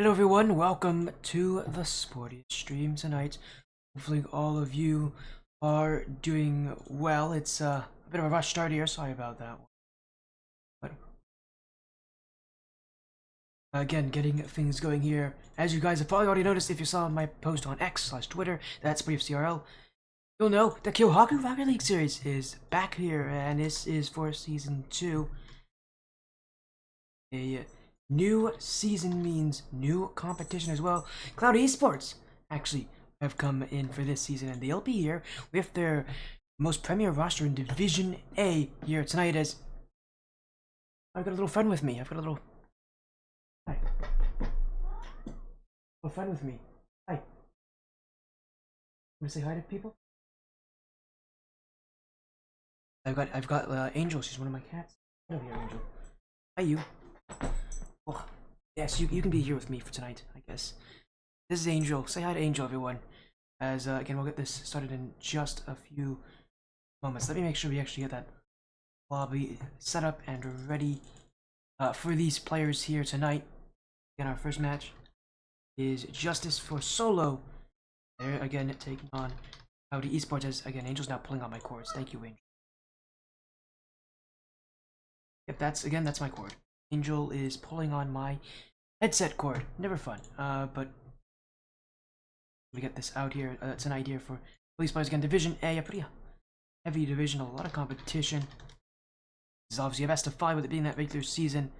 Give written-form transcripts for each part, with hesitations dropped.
Hello everyone, welcome to the Sporty stream tonight. Hopefully all of you are doing well. It's a bit of a rush start here, sorry about that one. But again, getting things going here. As you guys have probably already noticed if you saw my post on X/Twitter, that's BriefCRL, you'll know the Kyohaku Rocket League series is back here, and this is for Season 2. A new season means new competition as well. Cloud Esports actually have come in for this season, and they'll be here with their most premier roster in Division A here tonight. As I've got a little friend with me. I've got a little hi, little friend with me. Hi. Want to say hi to people? I've got Angel. She's one of my cats. Hello here, Angel. Hi, you. Oh, yes, you can be here with me for tonight, I guess. This is Angel. Say hi to Angel, everyone. As, again, we'll get this started in just a few moments. Let me make sure we actually get that lobby set up and ready for these players here tonight. Again, our first match is Justice for Solo. They're, again, taking on Cloud Esports. As, again, Angel's now pulling on my cords. Thank you, Angel. Yep, that's my cord. Angel is pulling on my headset cord. Never fun. But we get this out here tonight here for police players again. Division A, a pretty heavy division, a lot of competition. This is obviously a best of 5 with it being that regular season.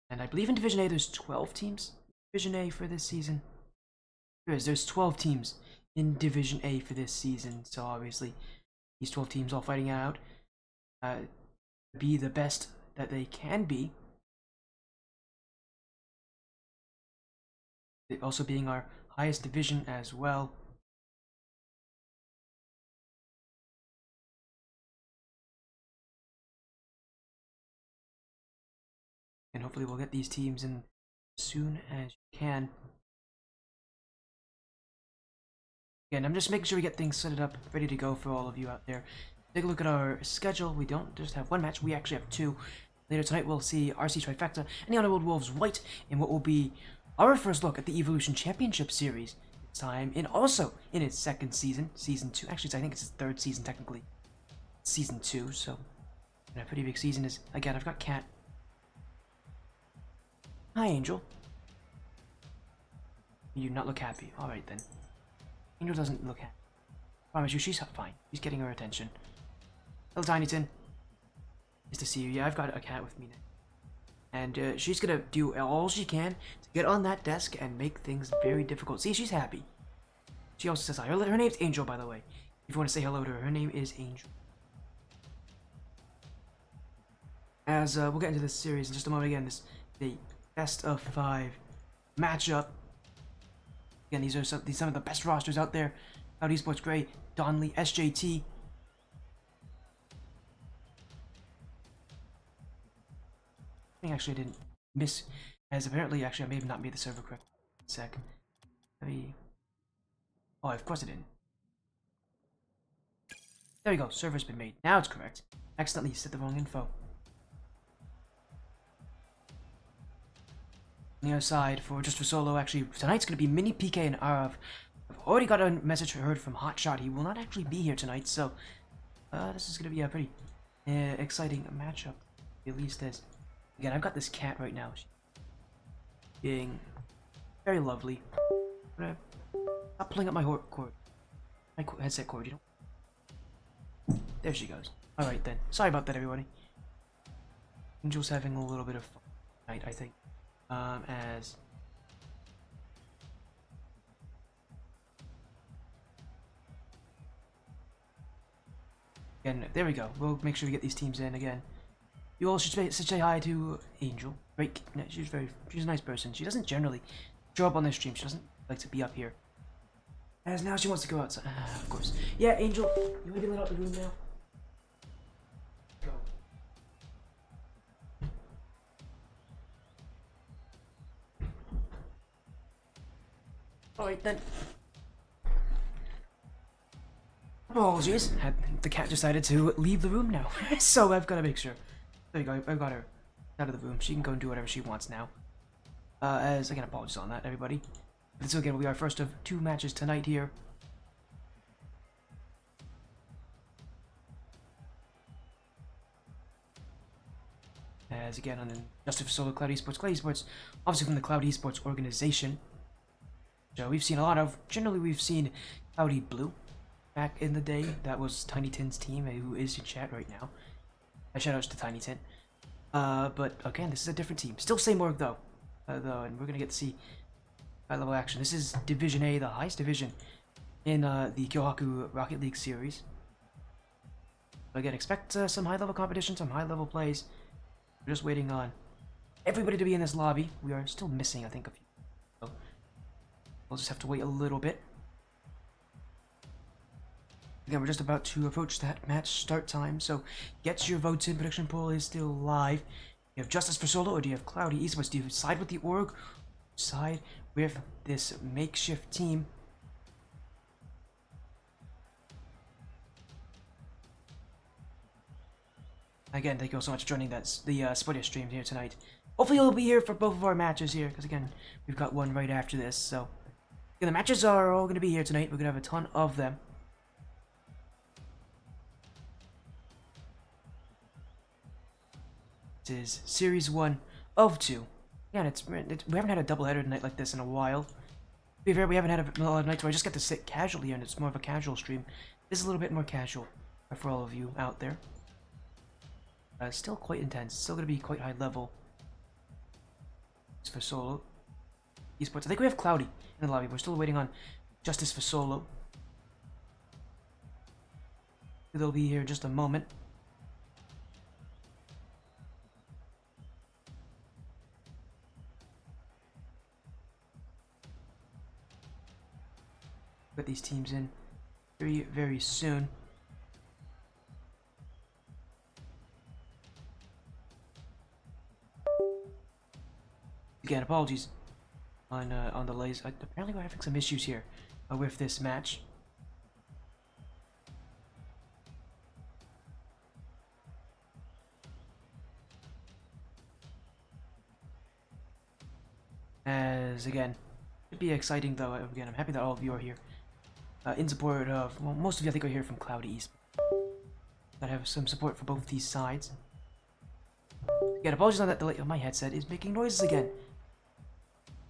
And I believe in Division A there's 12 teams. Division A for this season. There's 12 teams in Division A for this season. So obviously these 12 teams all fighting out. Be the best that they can be. It also being our highest division as well. And hopefully we'll get these teams in as soon as you can. Again, I'm just making sure we get things set up, ready to go for all of you out there. Take a look at our schedule. We don't just have one match, we actually have 2. Later tonight we'll see RC Trifecta and the Underworld Wolves White in what will be our first look at the Evolution Championship Series. This time, and also in its second season, Season 2. Actually, I think it's its 3rd season technically. Season 2, so a pretty big season is, again, I've got Cat. Hi, Angel. You do not look happy. Alright then. Angel doesn't look happy. Promise you, she's fine. She's getting her attention. Hello, Tinyton. Nice to see you. Yeah, I've got a cat with me now. And she's gonna do all she can to get on that desk and make things very difficult. See, she's happy. She also says hi. Her name's Angel, by the way. If you want to say hello to her, her name is Angel. As we'll get into this series in just a moment. Again, this the best of 5 matchup. Again, these are some of the best rosters out there. Cloud Esports, Gray, Donley, SJT. I think actually I didn't miss, as apparently actually I may have not made the server correct. Sec. Oh, of course I didn't. There we go, server's been made. Now it's correct. Accidentally set the wrong info. On the other side, for just for solo, actually, tonight's going to be Mini PK and Arav. I've already got a message heard from Hotshot. He will not actually be here tonight, so this is going to be a pretty exciting matchup, at least as. Again, I've got this cat right now. She's being very lovely. Stop pulling up my cord. My headset cord, you know? There she goes. Alright then. Sorry about that, everybody. Angel's having a little bit of fun tonight, I think. As... Again, there we go. We'll make sure we get these teams in again. You all should say hi to Angel. Right? She's a nice person. She doesn't generally show up on this stream. She doesn't like to be up here. As now she wants to go outside. Of course. Yeah, Angel, you want to be let out the room now? Go. Alright then. Apologies. The cat decided to leave the room now. So I've got to make sure. There you go, I've got her out of the room. She can go and do whatever she wants now. As again, apologies on that, everybody. This again will be our first of 2 matches tonight here. As again on Justice for Solo Cloud Esports. Cloud Esports, obviously from the Cloud Esports organization. So we've seen a lot of, generally we've seen Cloudy Blue back in the day. That was Tiny Tin's team, who is in chat right now. Shoutouts to Tiny Tin. But again, this is a different team. Still same org though. And we're gonna get to see high level action. This is Division A, the highest division in the Kyohaku Rocket League series. Again, expect some high level competition, some high level plays. We're just waiting on everybody to be in this lobby. We are still missing, I think, a few. So we'll just have to wait a little bit. Again, we're just about to approach that match start time, so get your votes in. Prediction poll is still live. You have Justice for Solo, or do you have Cloudy Esports? Do you side with the org? Side with this makeshift team? Again, thank you all so much for joining the Spodia stream here tonight. Hopefully you'll be here for both of our matches here, because again, we've got one right after this, so... Yeah, the matches are all going to be here tonight. We're going to have a ton of them. This is Series 1 of 2. Again, we haven't had a doubleheader tonight like this in a while. To be fair, we haven't had a lot of nights where I just get to sit casually here, and it's more of a casual stream. This is a little bit more casual for all of you out there. Still quite intense. Still going to be quite high level. It's for Solo Esports. I think we have Cloudy in the lobby. We're still waiting on Justice for Solo. They'll be here in just a moment. Put these teams in very, very soon. Again, apologies on delays. Apparently we're having some issues here with this match. As again, should be exciting though. Again, I'm happy that all of you are here in support of. Well, most of you I think are here from Cloudy East. I have some support for both these sides. Again, apologies on that delay. Oh, my headset is making noises again.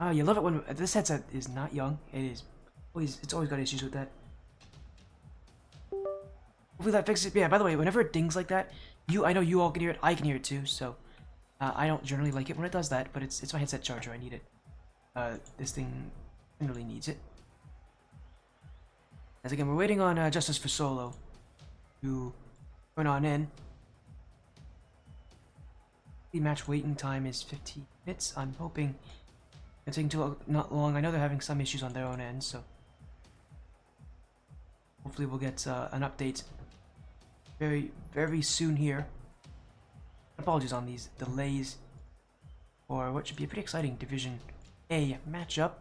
Oh, you love it when this headset is not young. It's always got issues with that. Hopefully that fixes it. Yeah, by the way, whenever it dings like that, I know you all can hear it. I can hear it too. So I don't generally like it when it does that, but it's my headset charger. I need it. This thing generally needs it. As again, we're waiting on Justice for Solo to turn on in. The match waiting time is 15 minutes. I'm hoping it's taking not long. I know they're having some issues on their own end, so hopefully we'll get an update very, very soon here. Apologies on these delays for what should be a pretty exciting Division A matchup.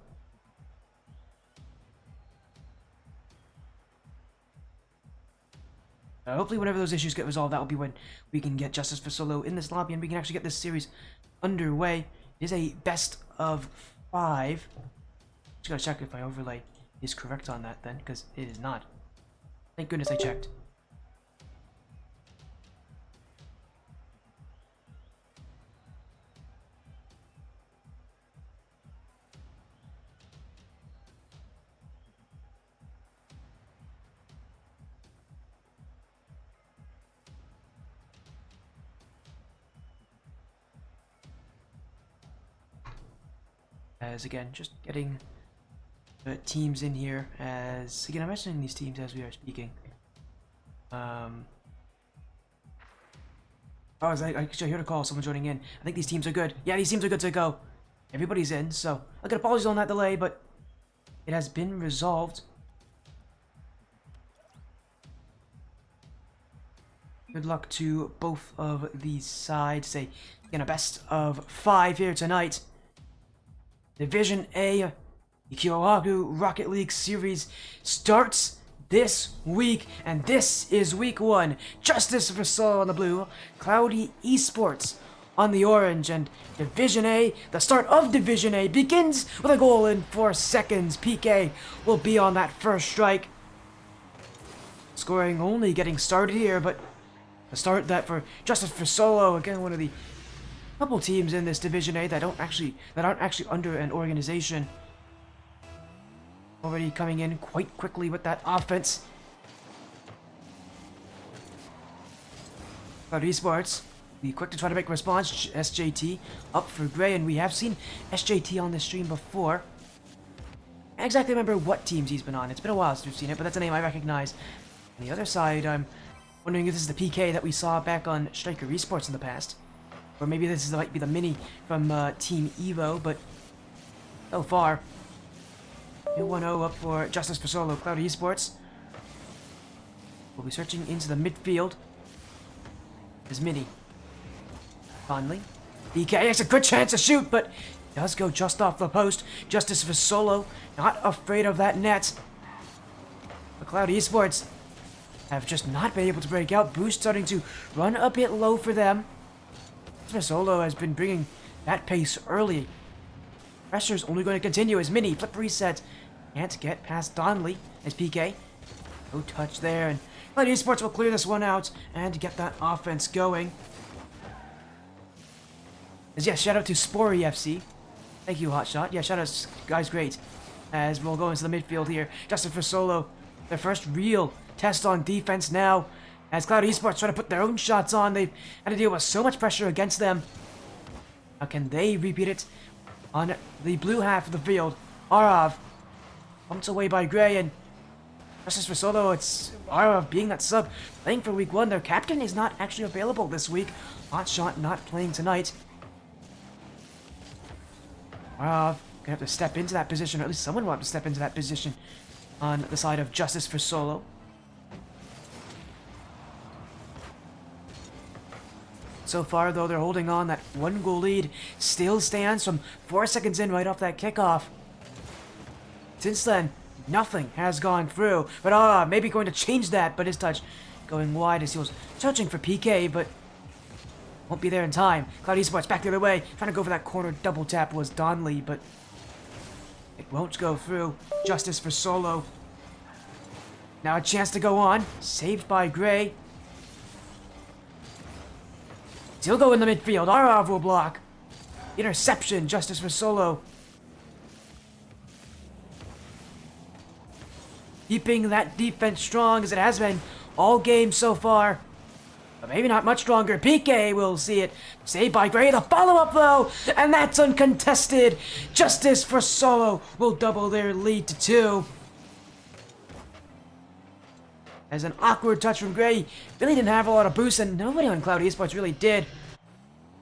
Hopefully whenever those issues get resolved, that will be when we can get Justice for Solo in this lobby and we can actually get this series underway. It is a best of 5. Just gotta check if my overlay is correct on that then, because it is not. Thank goodness I checked. As again, just getting the teams in here. As again, I'm mentioning these teams as we are speaking. Oh, I heard a call. Someone joining in. I think these teams are good. Yeah, these teams are good to go. Everybody's in. So I got apologies on that delay, but it has been resolved. Good luck to both of these sides. Again, a best of 5 here tonight. Division A, the Kyohaku Rocket League Series starts this week, and this is week 1. Justice for Solo on the blue, Cloudy Esports on the orange, and Division A, the start of Division A, begins with a goal in 4 seconds. PK will be on that first strike. Scoring only getting started here, but the start that for Justice for Solo, again one of the couple teams in this Division A that aren't actually under an organization. Already coming in quite quickly with that offense. But Esports, be quick to try to make a response. SJT up for Gray, and we have seen SJT on this stream before. I can't exactly remember what teams he's been on. It's been a while since we've seen it, but that's a name I recognize. On the other side, I'm wondering if this is the PK that we saw back on Striker Esports in the past. Or maybe this might be the mini from Team Evo, but so far, 2-1-0 up for Justice for Solo. Cloud Esports will be searching into the midfield. Is Mini. Conley. PK has a good chance to shoot, but does go just off the post. Justice for Solo, not afraid of that net. The Cloud Esports have just not been able to break out. Boost starting to run a bit low for them. Justice for Solo has been bringing that pace early. Pressure's only going to continue as Mini flip reset. Can't get past Donley as PK. No touch there, and Cloud Esports will clear this one out and get that offense going. As yes, shout out to Spory FC. Thank you, Hotshot. Yeah, shout out, guys, great. As we'll go into the midfield here. Justice for Solo, their first real test on defense now. As Cloud Esports try to put their own shots on, they've had to deal with so much pressure against them. How can they repeat it on the blue half of the field? Arav bumped away by Gray, and Justice for Solo, it's Arav being that sub, playing for week 1. Their captain is not actually available this week. Hotshot not playing tonight. Arav gonna have to step into that position, or at least someone will have to step into that position on the side of Justice for Solo. So far, though, they're holding on. That 1-goal lead still stands from 4 seconds in right off that kickoff. Since then, nothing has gone through. But maybe going to change that. But his touch going wide as he was searching for PK, but won't be there in time. Cloud Esports back the other way. Trying to go for that corner double tap was Donley, but it won't go through. Justice for Solo. Now a chance to go on. Saved by Gray. He'll go in the midfield. Arav will block. Interception. Justice for Solo. Keeping that defense strong as it has been all game so far. But maybe not much stronger. PK will see it. Saved by Gray. The follow-up, though. And that's uncontested. Justice for Solo will double their lead to 2. As an awkward touch from Gray, really didn't have a lot of boost, and nobody on Cloud Esports really did.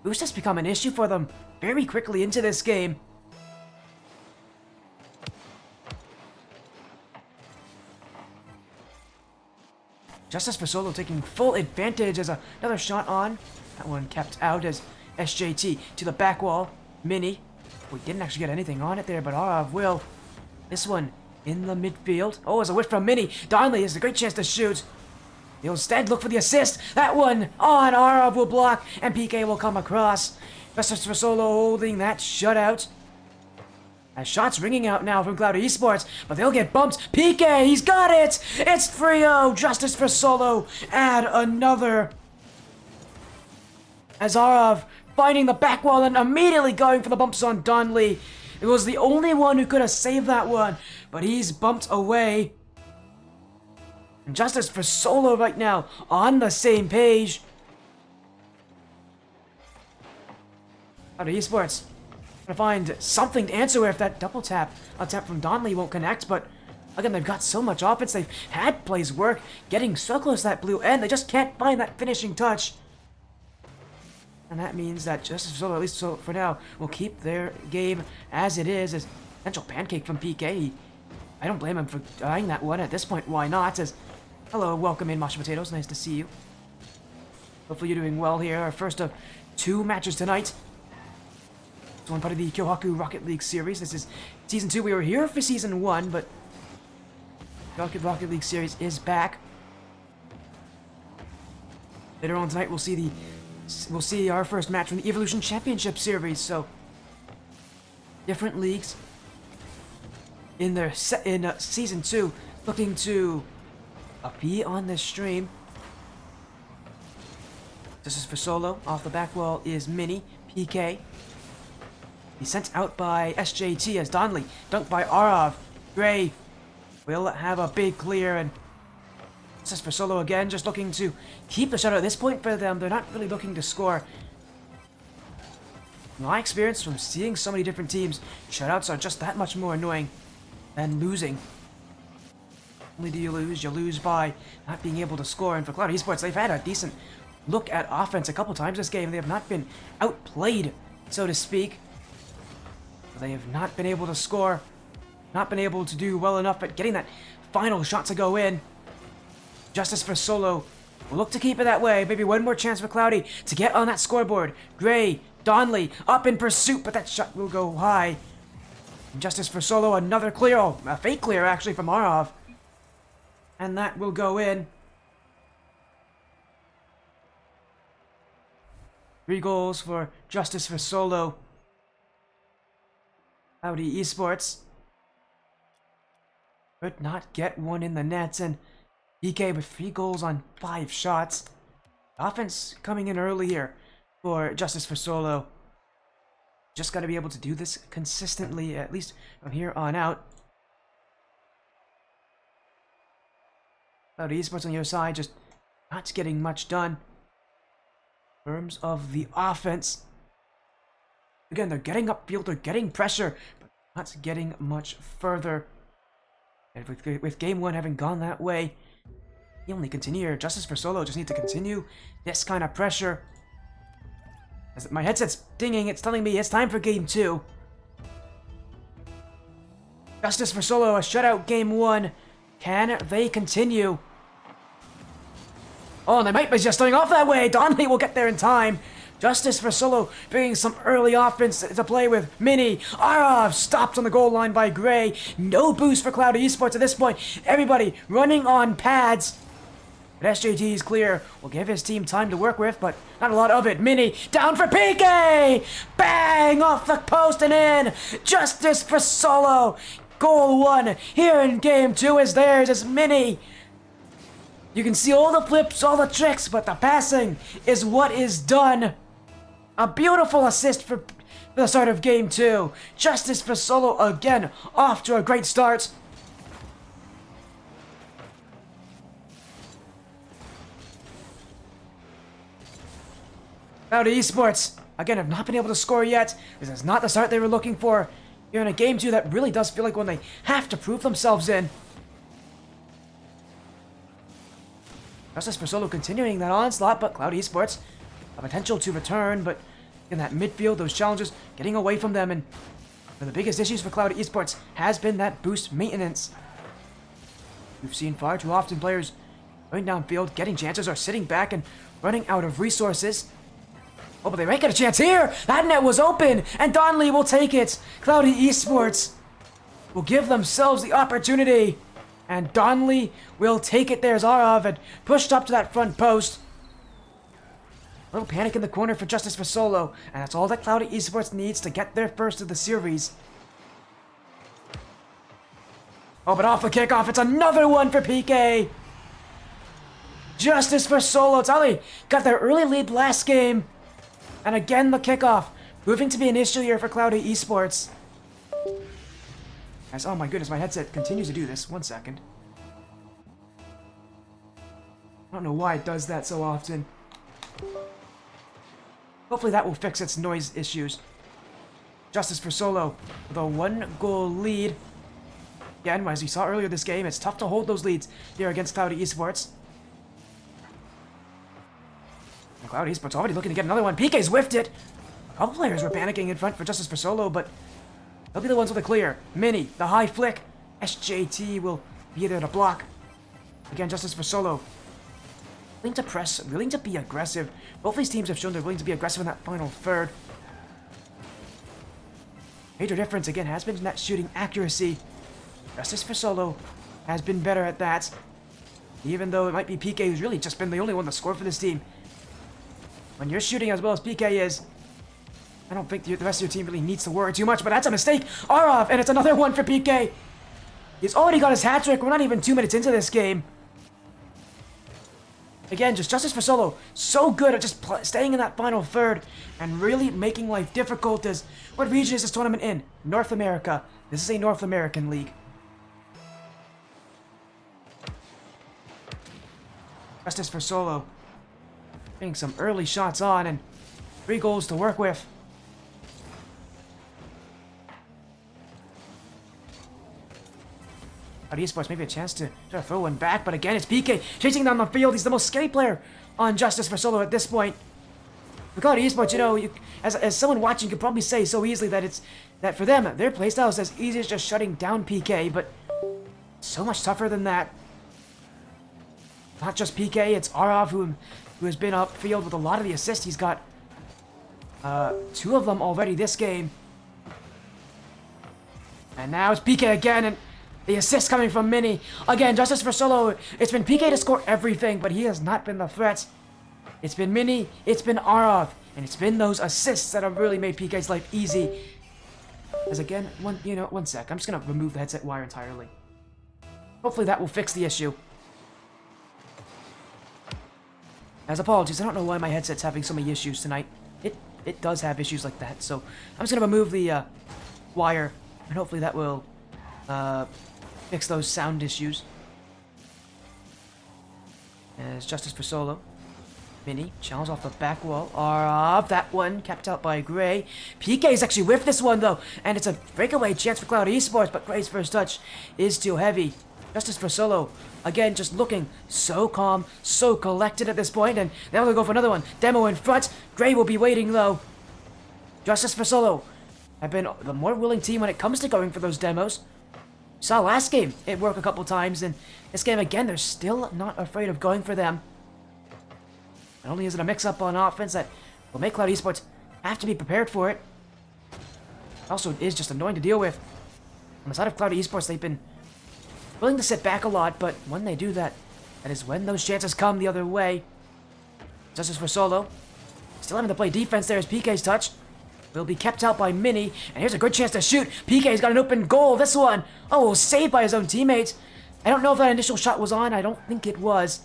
Boost has become an issue for them very quickly into this game. Justice for Solo taking full advantage as another shot on. That one kept out as SJT to the back wall. Mini. We didn't actually get anything on it there, but Arav will. This one in the midfield. Oh, it's a whiff from Mini. Donley has a great chance to shoot. He'll instead look for the assist. That one on. Arav will block, and PK will come across. Justice for Solo holding that shutout. As shots ringing out now from Cloud Esports, but they'll get bumped. PK, he's got it! It's 3-0. Justice for Solo. Add another. As Arav finding the back wall and immediately going for the bumps on Donley. It was the only one who could have saved that one, but he's bumped away. And Justice for Solo right now on the same page. Out of Esports. Gonna find something to answer if that double tap, a tap from Donley won't connect, but again, they've got so much offense. They've had plays work, getting so close to that blue end. They just can't find that finishing touch. And that means that Justice for Solo, at least so for now, will keep their game as it is. As potential pancake from PK. I don't blame him for dying that one. At this point, why not? As hello, welcome in, Mashed Potatoes. Nice to see you. Hopefully you're doing well here. Our first of 2 matches tonight. This one part of the Kyohaku Rocket League series. This is Season 2. We were here for Season 1, but Kyohaku Rocket League series is back. Later on tonight, we'll see the we'll see our first match from the Evolution Championship Series. So, different leagues in their Season 2 looking to be on this stream. This is for Solo. Off the back wall is Mini, PK. He's sent out by SJT as Donley, dunked by Arav. Gray will have a big clear, and this is for Solo again, just looking to keep the shutout at this point for them. They're not really looking to score. In my experience from seeing so many different teams, shutouts are just that much more annoying than losing. Not only do you lose by not being able to score. And for Cloud Esports, they've had a decent look at offense a couple times this game. They have not been outplayed, so to speak. They have not been able to score, not been able to do well enough at getting that final shot to go in. Justice for Solo. We'll look to keep it that way. Maybe one more chance for Cloudy to get on that scoreboard. Gray, Donley, up in pursuit, but that shot will go high. Justice for Solo, another clear. Oh, a fake clear, actually, from Arav. And that will go in. 3 goals for Justice for Solo. Cloudy Esports could not get one in the nets, and PK with 3 goals on 5 shots. Offense coming in early here for Justice for Solo. Just got to be able to do this consistently, at least from here on out. Cloud Esports on your side, just not getting much done. In terms of the offense, again, they're getting upfield, they're getting pressure, but not getting much further. And with game 1 having gone that way, he only continue. Justice for Solo just need to continue this kind of pressure. As my headset's dinging, it's telling me it's time for game 2. Justice for Solo, a shutout game 1. Can they continue? Oh, and they might be just starting off that way. Donley will get there in time. Justice for Solo bringing some early offense to play with Mini. Arav stopped on the goal line by Gray. No boost for Cloud Esports at this point. Everybody running on pads. But SJT is clear. Will give his team time to work with, but not a lot of it. Mini down for PK! Bang! Off the post and in! Justice for Solo! Goal 1 here in game 2 is theirs as Mini. You can see all the flips, all the tricks, but the passing is what is done. A beautiful assist for the start of game 2. Justice for Solo again, off to a great start. Cloud Esports, again, have not been able to score yet. This is not the start they were looking for. You're in a game 2 that really does feel like one they have to prove themselves in. Justice for Solo continuing that onslaught, but Cloud Esports, a potential to return, but in that midfield, those challenges getting away from them, and one of the biggest issues for Cloud Esports has been that boost maintenance. We've seen far too often players going downfield, getting chances, or sitting back and running out of resources. Oh, but they might get a chance here! That net was open, and Donley will take it! Cloudy Esports will give themselves the opportunity, and Donley will take it. There's Arav, and pushed up to that front post. A little panic in the corner for Justice for Solo, and that's all that Cloudy Esports needs to get their first of the series. Oh, but off the kickoff, it's another one for PK! Justice for Solo, Tally got their early lead last game. And again, the kickoff, proving to be an issue here for Cloudy Esports. As, oh my goodness, my headset continues to do this. 1 second. I don't know why it does that so often. Hopefully that will fix its noise issues. Justice for Solo with a 1-goal lead. Again, as we saw earlier this game, it's tough to hold those leads here against Cloudy Esports. And Cloudy Esports already looking to get another one. PK's whiffed it. A couple players were panicking in front for Justice for Solo, but they'll be the ones with the clear. Mini, the high flick. SJT will be there to block. Again, Justice for Solo. Willing to press, willing to be aggressive. Both these teams have shown they're willing to be aggressive in that final third. Major difference, again, has been in that shooting accuracy. Justice for Solo has been better at that. Even though it might be PK who's really just been the only one to score for this team. When you're shooting as well as PK is, I don't think the rest of your team really needs to worry too much, but that's a mistake. Arov, and it's another one for PK. He's already got his hat trick. We're not even 2 minutes into this game. Again, just Justice for Solo, so good at just staying in that final third and really making life difficult. As what region is this tournament in? North America. This is a North American league. Justice for Solo, getting some early shots on and 3 goals to work with. Esports maybe a chance to try to throw one back, but again it's PK chasing down the field. He's the most scary player on Justice for Solo at this point. For Cloud Esports, you know, as someone watching could probably say so easily that for them, their playstyle is as easy as just shutting down PK, but so much tougher than that. Not just PK, it's Arov who has been upfield with a lot of the assists. He's got 2 of them already this game. And now it's PK again, and the assist coming from Mini. Again, Justice for Solo, it's been PK to score everything, but he has not been the threat. It's been Mini, it's been Arov, and it's been those assists that have really made PK's life easy. As again, one sec, I'm just gonna remove the headset wire entirely. Hopefully that will fix the issue. As apologies, I don't know why my headset's having so many issues tonight. It does have issues like that, so I'm just gonna remove the wire, and hopefully that will fix those sound issues. As Justice for Solo. Mini challenge off the back wall. Arov, that one kept out by Gray. PK is actually with this one though, and it's a breakaway chance for Cloud Esports, but Gray's first touch is too heavy. Justice for Solo, again, just looking so calm, so collected at this point, and now they'll go for another one. Demo in front. Gray will be waiting though. Justice for Solo have been the more willing team when it comes to going for those demos. Saw last game it worked a couple times, and this game again, they're still not afraid of going for them. Not only is it a mix-up on offense that will make Cloud Esports have to be prepared for it, also it is just annoying to deal with. On the side of Cloud Esports, they've been willing to sit back a lot, but when they do that, that is when those chances come the other way. Justice for Solo, still having to play defense there as PK's touch will be kept out by Mini, and here's a good chance to shoot. PK's got an open goal, this one. Oh, saved by his own teammates. I don't know if that initial shot was on, I don't think it was.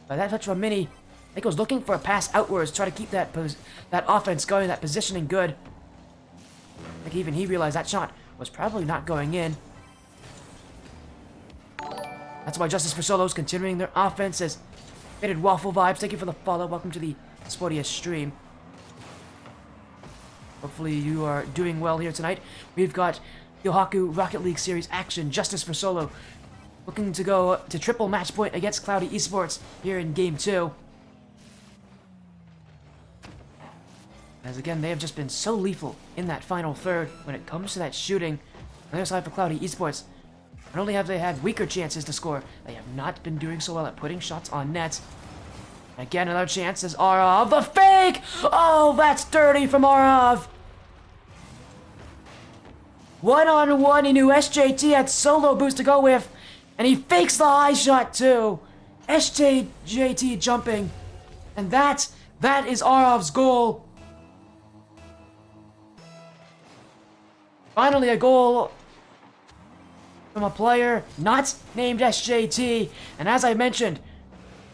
But that touch from Mini, I think it was looking for a pass outwards, try to keep that offense going, that positioning good. I think even he realized that shot was probably not going in. That's why Justice for Solo's continuing their offense as Faded Waffle Vibes. Thank you for the follow. Welcome to the Sportiest stream. Hopefully you are doing well here tonight. We've got Kyohaku Rocket League Series action. Justice for Solo looking to go to triple match point against Cloudy Esports here in Game 2. As again, they have just been so lethal in that final third when it comes to that shooting. On the other side for Cloudy Esports, not only have they had weaker chances to score, they have not been doing so well at putting shots on net. Again, another chance is Arov. The fake! Oh, that's dirty from Arov. One-on-one, he knew SJT had solo boost to go with, and he fakes the high shot too. SJT jumping, and that is Arov's goal. Finally, a goal from a player not named SJT, and as I mentioned,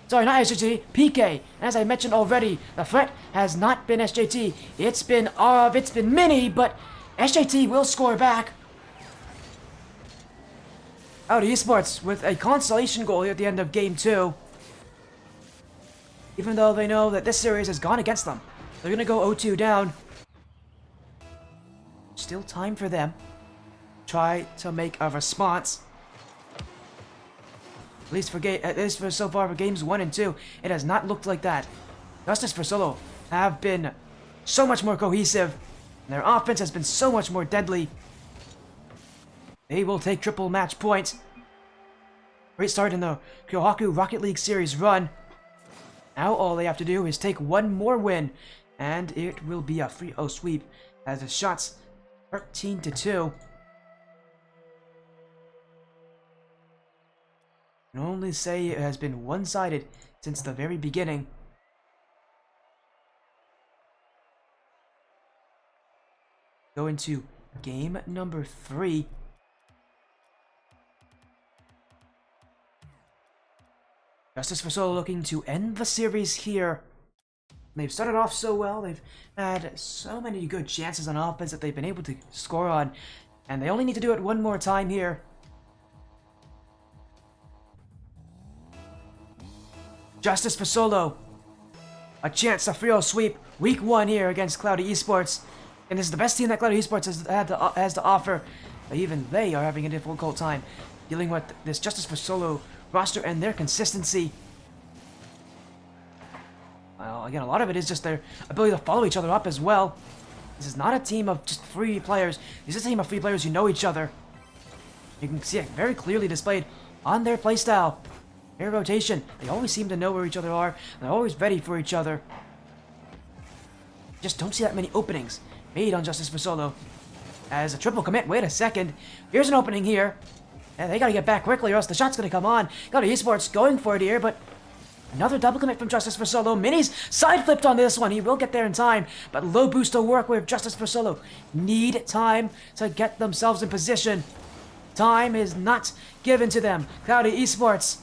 sorry, not SJT, PK. And as I mentioned already, the threat has not been SJT. It's been Arov, it's been Mini, but SJT will score back. Out Esports with a consolation goal here at the end of Game 2. Even though they know that this series has gone against them. They're going to go 0-2 down. Still time for them. Try to make a response. At least for so far for games 1 and 2, it has not looked like that. Justice for Solo have been so much more cohesive, and their offense has been so much more deadly. They will take triple match points. Great start in the Kyohaku Rocket League Series run. Now all they have to do is take one more win, and it will be a 3-0 sweep as the shots 13-2. I can only say it has been one-sided since the very beginning. go into game number 3. Justice for Solo looking to end the series here. They've started off so well. They've had so many good chances on offense that they've been able to score on. And they only need to do it one more time here. Justice for Solo. A chance to 3-0 sweep week 1 here against Cloudy Esports. And this is the best team that Cloudy Esports has to offer. But even they are having a difficult time dealing with this Justice for Solo roster and their consistency. Well, again, a lot of it is just their ability to follow each other up as well. This is not a team of just 3 players. This is a team of 3 players who know each other. You can see it very clearly displayed on their playstyle. Their rotation. They always seem to know where each other are. They're always ready for each other. Just don't see that many openings made on Justice for Solo. As a triple commit. Wait a second. Here's an opening here. And they gotta get back quickly or else the shot's gonna come on. Got Esports going for it here, but another double commit from Justice for Solo. Mini's side flipped on this one. He will get there in time, but low boost will work with Justice for Solo. Need time to get themselves in position. Time is not given to them. Cloudy Esports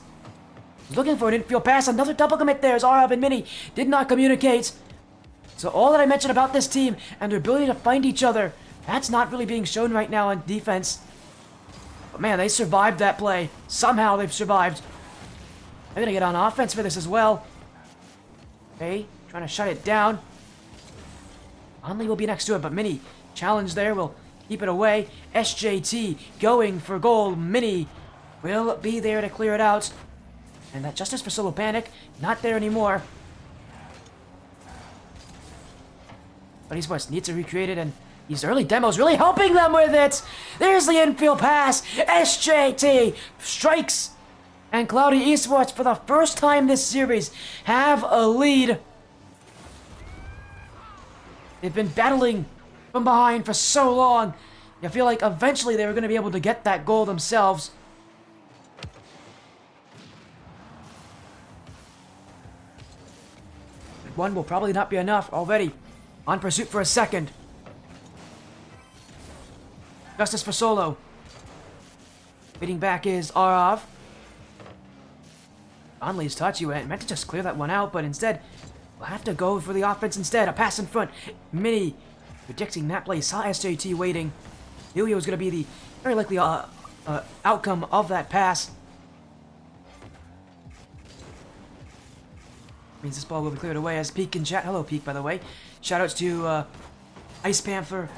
looking for an infield pass. Another double commit there as Arab and Mini did not communicate. So all that I mentioned about this team and their ability to find each other, that's not really being shown right now on defense. But man, they survived that play. Somehow they've survived. They're gonna get on offense for this as well. Okay, trying to shut it down. Only will be next to it, but Mini challenge there will keep it away. SJT going for goal. Mini will be there to clear it out. And that Justice for Solo panic, not there anymore. But Esports needs to recreate it, and these early demos really helping them with it. There's the infield pass. SJT strikes. And Cloudy Esports, for the first time this series, have a lead. They've been battling from behind for so long. You feel like eventually they were going to be able to get that goal themselves. But one will probably not be enough already. On pursuit for a second. Justice for Solo. Waiting back is Arav. Conley's touch, you meant to just clear that one out, but instead, we'll have to go for the offense instead. A pass in front. Mini predicting that play. Saw SJT waiting. Knew he was going to be the very likely outcome of that pass. Means this ball will be cleared away as Peak in chat. Hello, Peak, by the way. Shoutouts to Ice Panther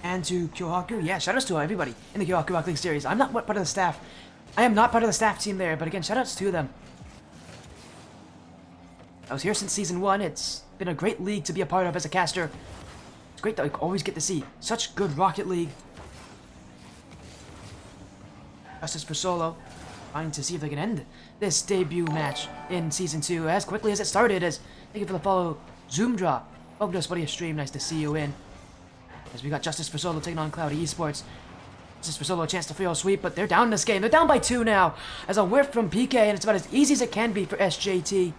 and to Kyohaku. Yeah, shoutouts to everybody in the Kyohaku Rock League series. I'm not part of the staff. I am not part of the staff team there, but again, shoutouts to them. I was here since Season 1. It's been a great league to be a part of as a caster. It's great that I always get to see such good Rocket League. Justice for Solo. Trying to see if they can end this debut match in Season 2 as quickly as it started. As thank you for the follow, Zoomdraw. Welcome to us, buddy, a stream. Nice to see you in. As we got Justice for Solo taking on Cloudy Esports. Justice for Solo a chance to 3-0 sweep, but they're down this game. They're down by 2 now. As a whiff from PK, and it's about as easy as it can be for SJT.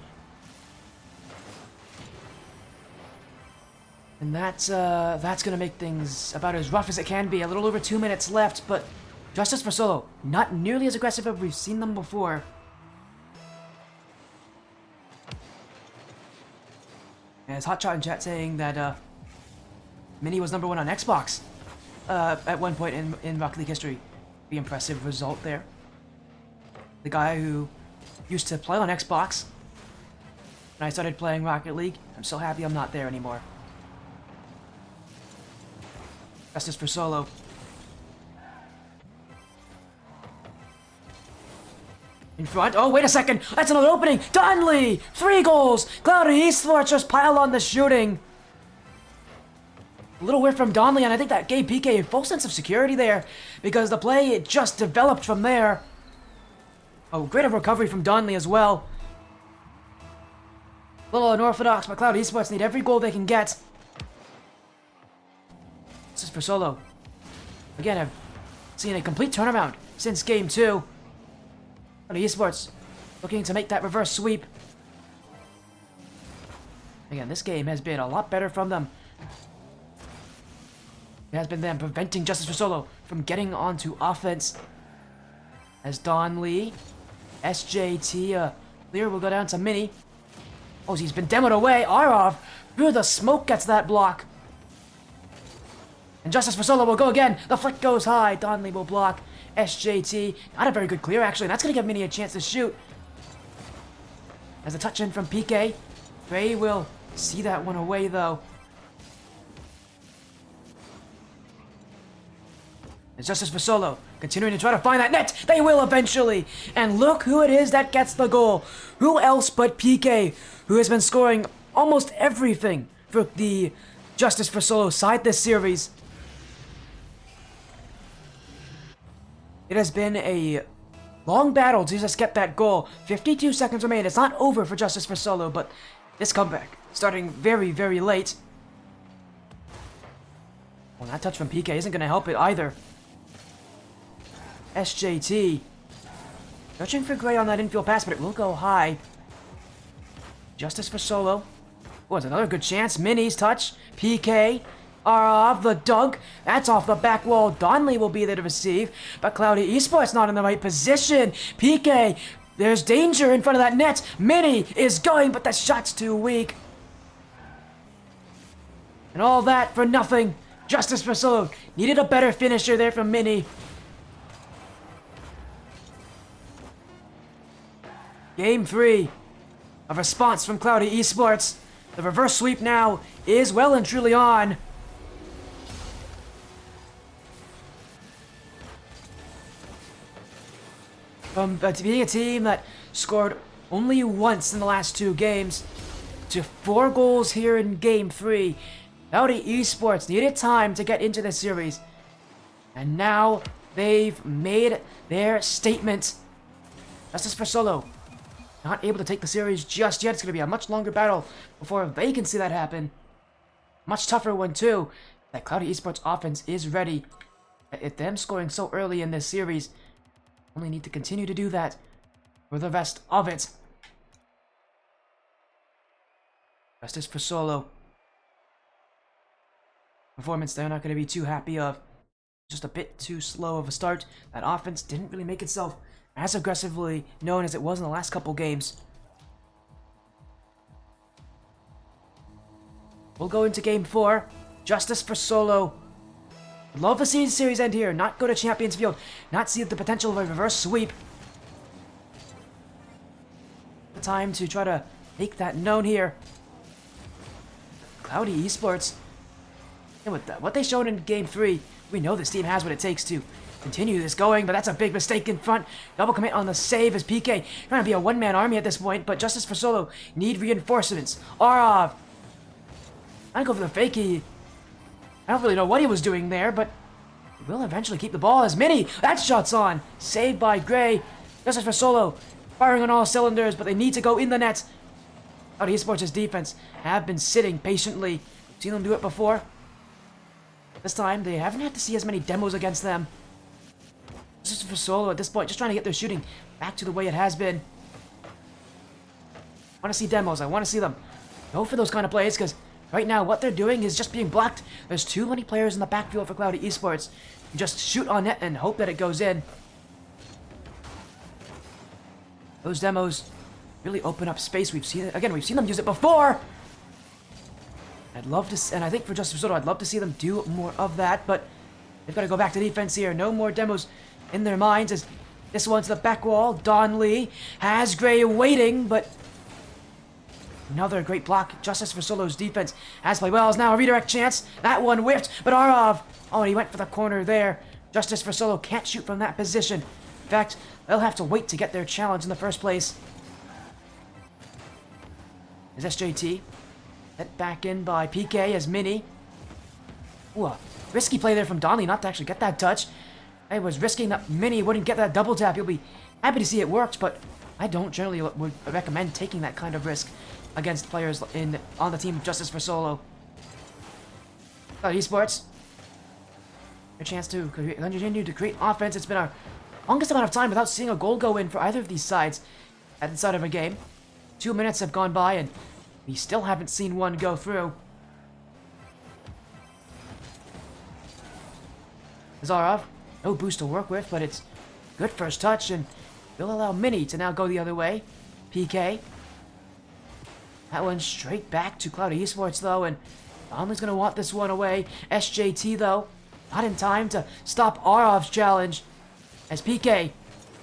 And that's gonna make things about as rough as it can be. A little over 2 minutes left, but Justice for Solo, not nearly as aggressive as we've seen them before. As Hotshot in chat saying that Mini was #1 on Xbox at one point in Rocket League history. The impressive result there. The guy who used to play on Xbox when I started playing Rocket League. I'm so happy I'm not there anymore. Justice for Solo. In front. Oh, wait a second. That's another opening. Donley! 3 goals. Cloudy Esports just pile on the shooting. A little whiff from Donley, and I think that gave PK a full sense of security there because the play, it just developed from there. Oh, great recovery from Donley as well. A little unorthodox, but Cloudy Esports need every goal they can get. This is for Solo. Again, I've seen a complete turnaround since Game 2. Esports looking to make that reverse sweep. Again, this game has been a lot better from them. It has been them preventing Justice for Solo from getting onto offense. As Don Lee, SJT, Clear will go down to Mini. Oh, he's been demoed away. Arov, through the smoke, gets that block. And Justice for Solo will go again. The flick goes high. Don Lee will block. SJT, not a very good clear, actually. That's going to give Mini a chance to shoot. As a touch in from PK. Gray will see that one away, though. It's Justice for Solo, continuing to try to find that net. They will eventually. And look who it is that gets the goal. Who else but PK, who has been scoring almost everything for the Justice for Solo side this series. It has been a long battle to just get that goal. 52 seconds remain. It's not over for Justice for Solo, but this comeback starting very, very late. Well, that touch from PK isn't going to help it either. SJT. Searching for Gray on that infield pass, but it will go high. Justice for Solo. Oh, it's another good chance. Mini's touch. PK. Off the dunk. That's off the back wall. Donley will be there to receive. But Cloudy Esports not in the right position. PK. There's danger in front of that net. Mini is going, but that shot's too weak. And all that for nothing. Justice for Solo. Needed a better finisher there from Mini. Game 3. A response from Cloudy Esports. The reverse sweep now is well and truly on. From being a team that scored only once in the last 2 games to 4 goals here in Game 3, Cloudy Esports needed time to get into this series. And now they've made their statement. Justice for Solo. Not able to take the series just yet. It's going to be a much longer battle before they can see that happen. Much tougher one, too. That Cloudy Esports offense is ready. If them scoring so early in this series, only need to continue to do that for the rest of it. Justice for Solo. Performance they're not going to be too happy of. Just a bit too slow of a start. That offense didn't really make itself as aggressively known as it was in the last couple games. We'll go into Game 4. Justice for Solo. Would love to see the series end here. Not go to Champions Field. Not see the potential of a reverse sweep. The time to try to make that known here. Cloudy Esports. And with what they showed in Game 3, we know this team has what it takes to continue this going, but that's a big mistake in front. Double commit on the save as PK trying to be a one-man army at this point, but Justice for Solo need reinforcements. Arov. I go for the fakie. I don't really know what he was doing there, but he will eventually keep the ball as Mini. That shot's on. Saved by Gray. Justice for Solo firing on all cylinders, but they need to go in the net. Cloudy Esports' defense have been sitting patiently. Seen them do it before. This time, they haven't had to see as many demos against them. Justice for Solo at this point, just trying to get their shooting back to the way it has been. I want to see demos. I want to see them go for those kind of plays, because right now what they're doing is just being blocked. There's too many players in the backfield for Cloudy Esports. You just shoot on net and hope that it goes in. Those demos really open up space. We've seen it again. We've seen them use it before. I'd love to, and I think for Justice for Solo, I'd love to see them do more of that, but they've got to go back to defense here. No more demos in their minds as this one's the back wall. Don Lee has Gray waiting, but another great block. Justice for Solo's defense has played well. Is now a redirect chance. That one whiffed, but Arov, oh, he went for the corner there. Justice for Solo can't shoot from that position. In fact, they'll have to wait to get their challenge in the first place. Is SJT let back in by PK as Mini. Ooh, a risky play there from Donley not to actually get that touch. I was risking that Mini wouldn't get that double tap. You'll be happy to see it worked, but I don't generally would recommend taking that kind of risk against players on the team of Justice for Solo. Esports. A chance to continue to create offense. It's been our longest amount of time without seeing a goal go in for either of these sides at the start of a game. 2 minutes have gone by and we still haven't seen one go through. Zarov, no boost to work with, but it's good first touch, and will allow Mini to now go the other way. PK. That one straight back to Cloudy Esports, though, and Donley's going to want this one away. SJT, though, not in time to stop Arov's challenge. As PK,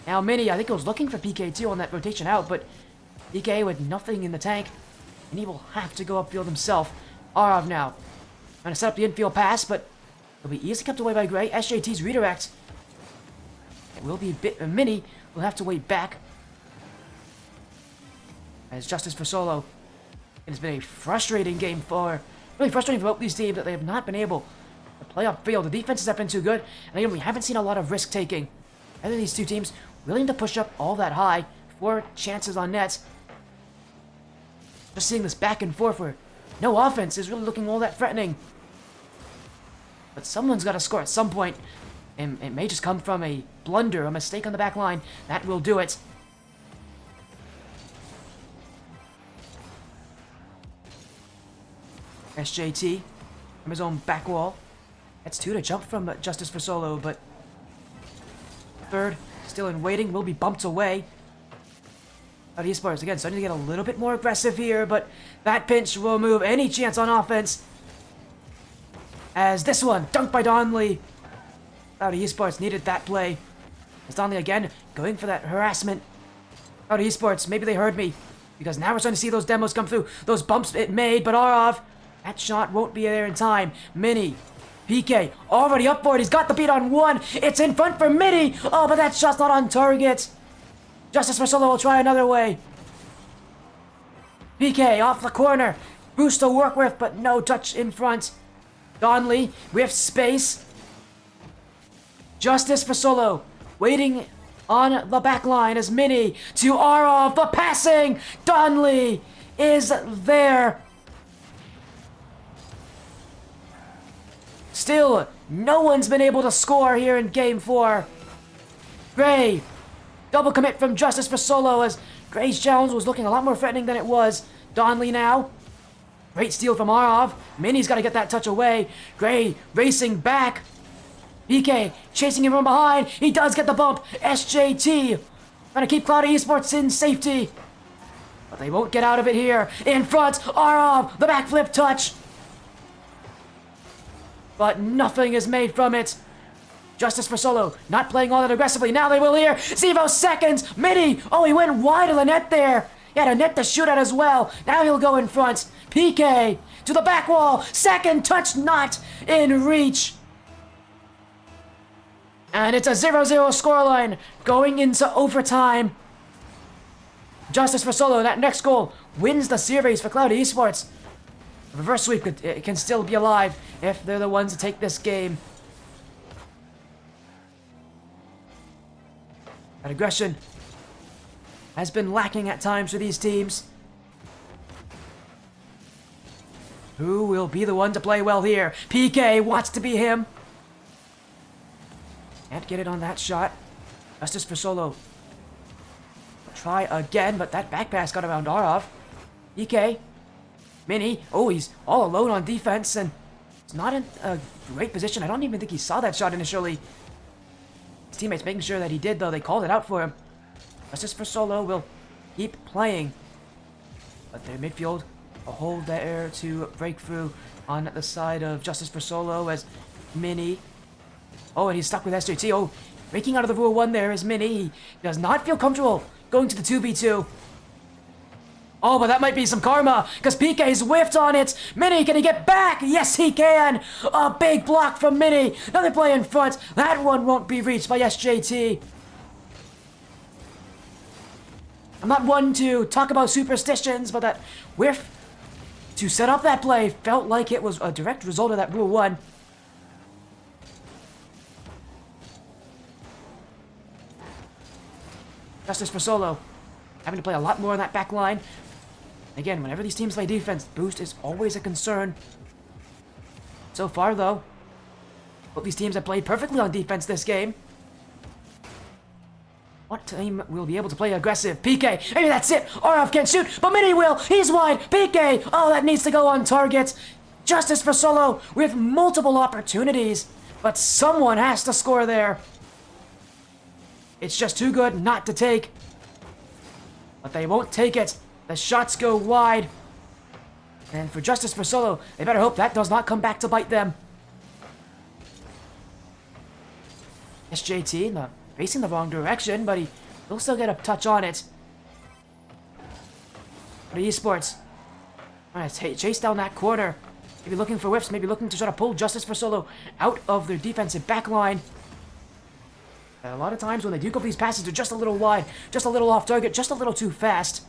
now Mini, I think it was looking for PK, too, on that rotation out, but PK with nothing in the tank, and he will have to go upfield himself. Arov now, trying to set up the infield pass, but it'll be easily kept away by Gray. SJT's redirect. It will be a bit. Mini will have to wait back. As Justice for Solo. It has been a frustrating game really frustrating for both these teams that they have not been able to play upfield. The defenses have been too good, and again, we haven't seen a lot of risk taking. Either of these two teams willing to push up all that high for chances on nets. Just seeing this back and forth where no offense is really looking all that threatening. But someone's got to score at some point, and it may just come from a blunder, a mistake on the back line. That will do it. SJT from his own back wall. That's 2 to jump from Justice for Solo, but third, still in waiting, will be bumped away. But Esports, again, starting to get a little bit more aggressive here, but that pinch will move any chance on offense. As this one, dunked by Donley. Cloudy Esports needed that play. As Donley again, going for that harassment. Cloudy Esports, maybe they heard me, because now we're starting to see those demos come through. Those bumps it made, but Arov, that shot won't be there in time. Mini, PK, already up for it. He's got the beat on one. It's in front for Mini. Oh, but that shot's not on target. Justice for Solo will try another way. PK off the corner. Boost to work with, but no touch in front. Donley with space. Justice for Solo waiting on the back line as Mini to Arov. The passing. Donley is there. Still, no one's been able to score here in Game 4. Gray, double commit from Justice for Solo as Gray's challenge was looking a lot more threatening than it was. Donley now. Great steal from Arov. Mini's got to get that touch away. Gray racing back. PK chasing him from behind. He does get the bump. SJT trying to keep Cloudy Esports in safety. But they won't get out of it here. In front, Arov, the backflip touch. But nothing is made from it. Justice for Solo, not playing all that aggressively. Now they will here. Zevo seconds. Mini. Oh, he went wide of the net there. He had a net to shoot at as well. Now he'll go in front. PK to the back wall. Second touch not in reach. And it's a 0-0 scoreline going into overtime. Justice for Solo, that next goal wins the series for Cloudy Esports. Reverse sweep can still be alive if they're the ones to take this game. That aggression has been lacking at times for these teams. Who will be the one to play well here? PK wants to be him. Can't get it on that shot. Justice for Solo. Try again, but that back pass got around Arov. PK. Mini. Oh, he's all alone on defense, and he's not in a great position. I don't even think he saw that shot initially. His teammates making sure that he did, though. They called it out for him. Justice for Solo will keep playing. But their midfield, a hold there to break through on the side of Justice for Solo as Mini. Oh, and he's stuck with SJT. Oh, breaking out of the rule 1 there is Mini. He does not feel comfortable going to the 2v2. Oh, but that might be some karma, because PK's whiffed on it. Mini, can he get back? Yes, he can. A big block from Mini. Another play in front. That one won't be reached by SJT. I'm not one to talk about superstitions, but that whiff to set up that play felt like it was a direct result of that Rule 1. Justice for Solo having to play a lot more on that back line. Again, whenever these teams play defense, boost is always a concern. So far, though, both these teams have played perfectly on defense this game. What team will be able to play aggressive? PK, maybe that's it. Arov can't shoot, but Mini will. He's wide. PK, oh, that needs to go on target. Justice for Solo with multiple opportunities But someone has to score there. It's just too good not to take. But they won't take it. The shots go wide. And for Justice for Solo, they better hope that does not come back to bite them. SJT facing the wrong direction, but he'll still get a touch on it. For the Esports, trying to chase down that corner. Maybe looking for whiffs, maybe looking to try to pull Justice for Solo out of their defensive backline. And a lot of times when they do go for these passes, they're just a little wide, just a little off target, just a little too fast.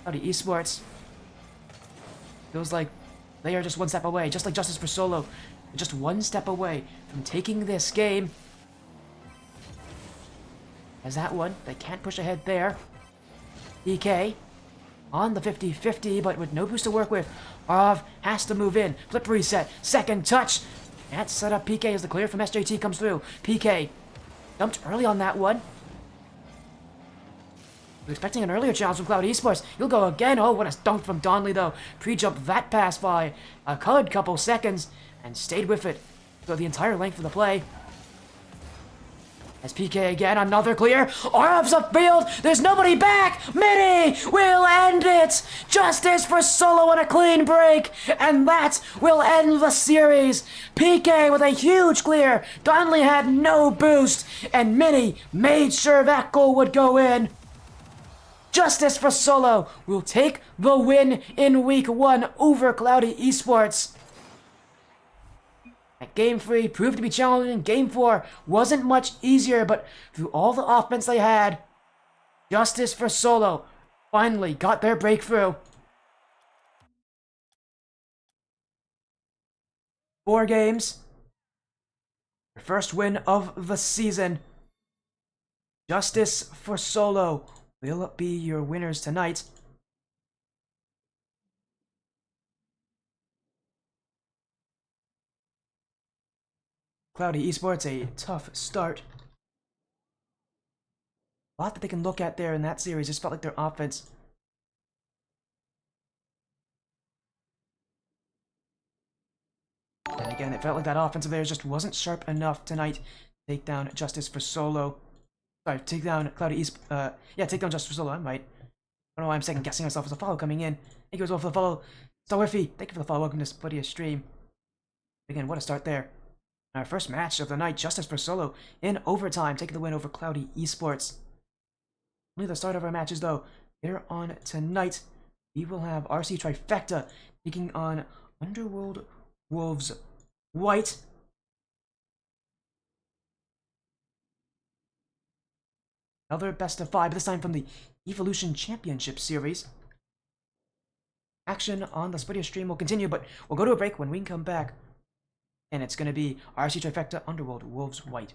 Howdy, Esports. Feels like they are just one step away, just like Justice for Solo. They're just one step away from taking this game. As that one, they can't push ahead there. DK on the 50-50, but with no boost to work with. Arav has to move in. Flip reset. Second touch. That set up PK as the clear from SJT comes through. PK dumped early on that one. We're expecting an earlier challenge from Cloud Esports. He'll go again. Oh, what a dunk from Donley, though. Pre-jumped that pass by a good couple seconds and stayed with it for the entire length of the play. As PK again, another clear. Arms upfield. There's nobody back. Mini will end it. Justice for Solo on a clean break. And that will end the series. PK with a huge clear. Donley had no boost. And Mini made sure that goal would go in. Justice for Solo will take the win in Week 1 over Cloudy Esports. Game 3 proved to be challenging. Game 4 wasn't much easier, but through all the offense they had, Justice for Solo finally got their breakthrough. 4 games. Their first win of the season. Justice for Solo will be your winners tonight. Cloudy Esports, a tough start. A lot that they can look at there in that series. Just felt like their offense. And again, it felt like that offense of theirs just wasn't sharp enough tonight. Take down Justice for Solo. Sorry, take down Cloudy Esports. Yeah, take down Justice for Solo. I'm right. I don't know why I'm second guessing myself as a follow coming in. Thank you as well for the follow. Starwiffy, thank you for the follow. Welcome to Splitty stream. Again, what a start there. Our first match of the night, Justice for Solo in overtime, taking the win over Cloudy Esports. Only the start of our matches, though. Later on tonight, we will have RC Trifecta taking on Underworld Wolves White. Another best of 5, this time from the Evolution Championship Series. Action on the Splitty stream will continue, but we'll go to a break. When we come back, and it's going to be RC Trifecta, Underworld, Wolves, White.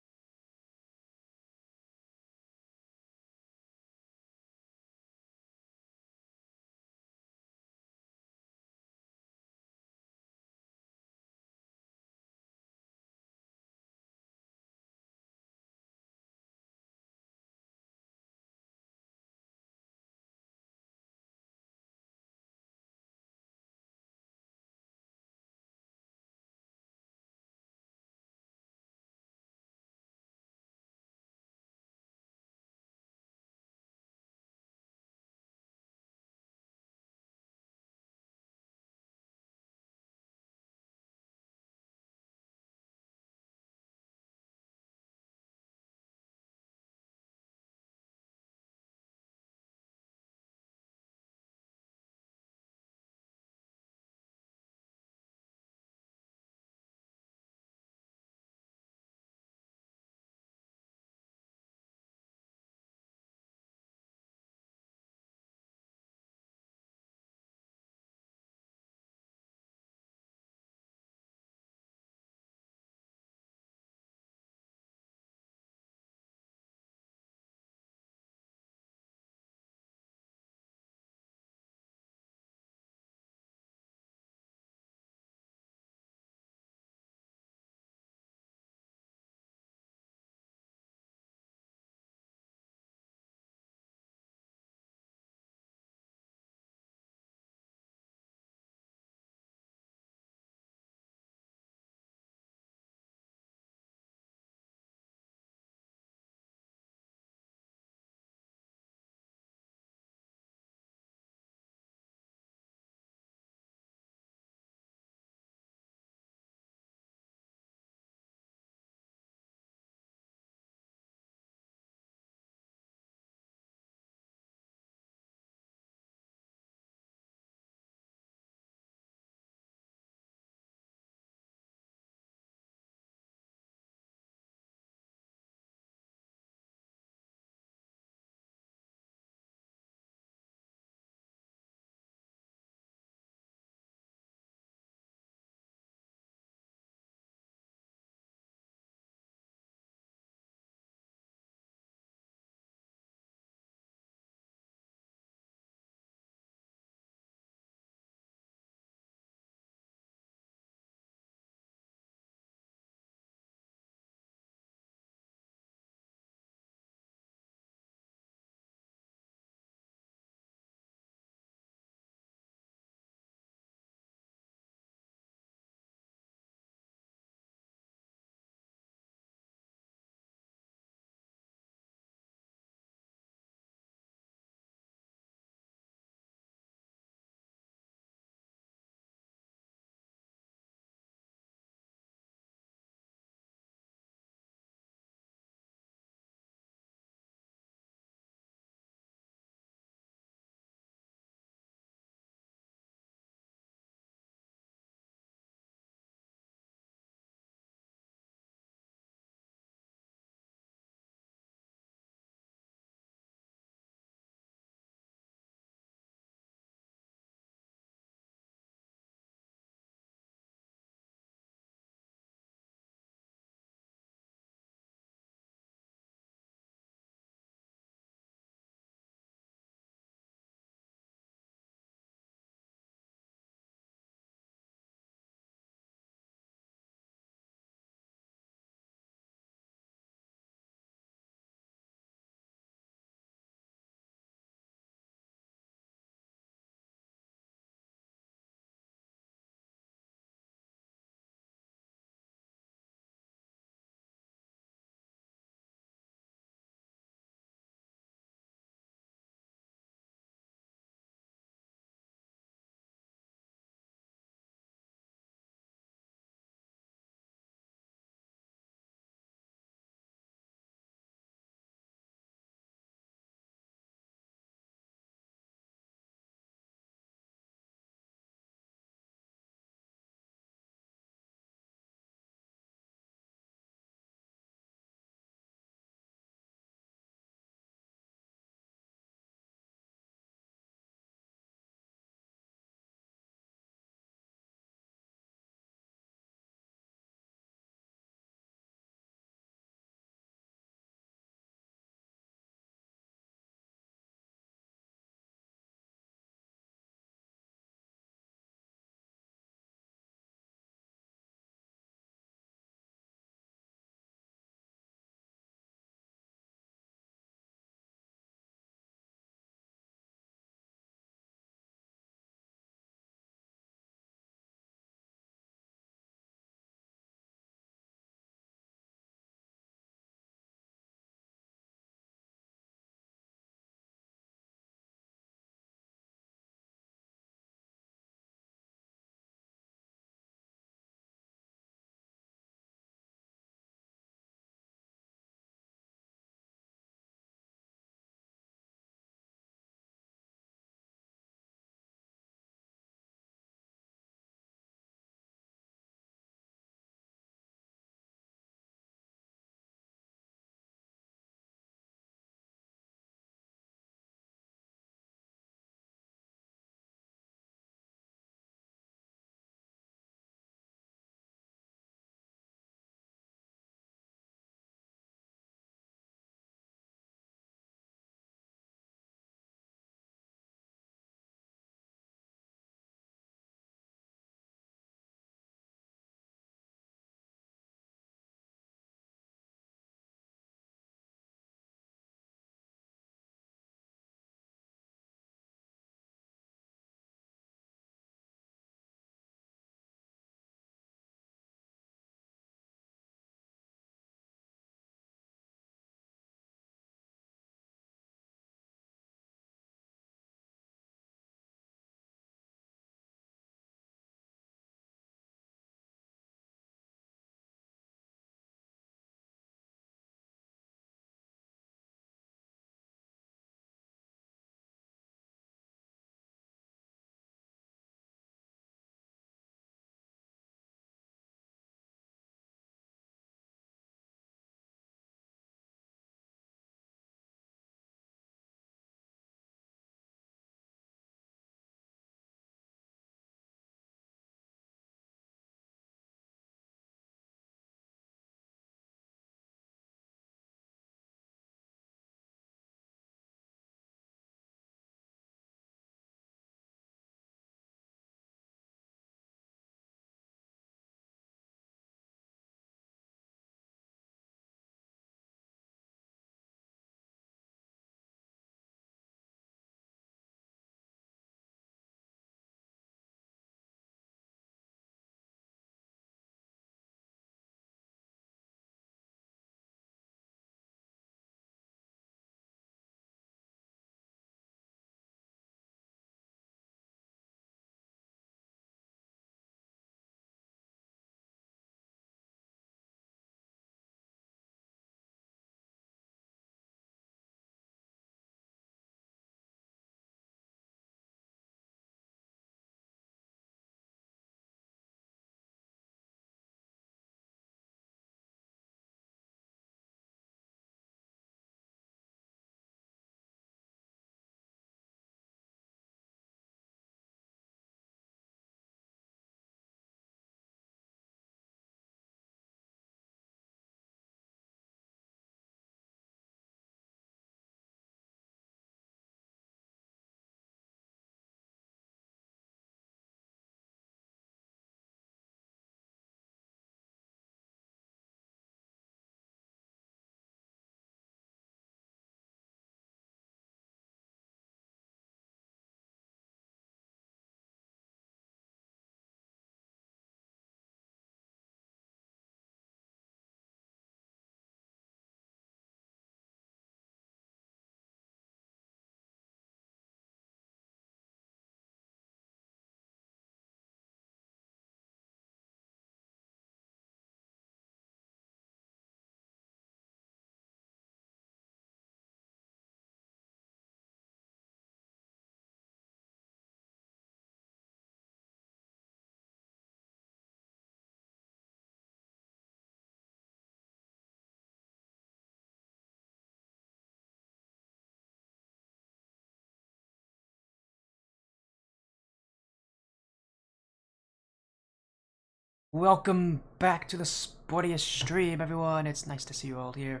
Welcome back to the sportiest stream, everyone. It's nice to see you all here.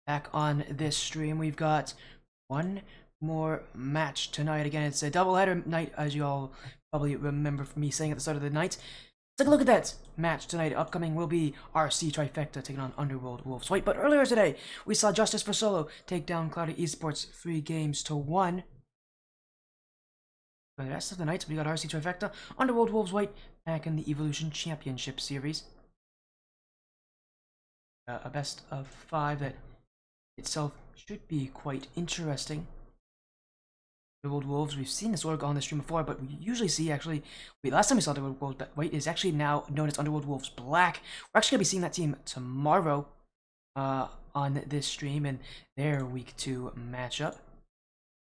Back on this stream, we've got one more match tonight. Again, it's a doubleheader night, as you all probably remember from me saying at the start of the night. Let's take a look at that match tonight. Upcoming will be RC Trifecta taking on Underworld Wolves White. But earlier today, we saw Justice for Solo take down Cloudy Esports 3-1. For the rest of the nights, we got RC Trifecta, Underworld Wolves White back in the Evolution Championship Series. A best of 5 that itself should be quite interesting. Underworld Wolves, we've seen this org on the stream before, but we usually see last time we saw Underworld Wolves White is actually now known as Underworld Wolves Black. We're actually going to be seeing that team tomorrow on this stream in their Week 2 matchup.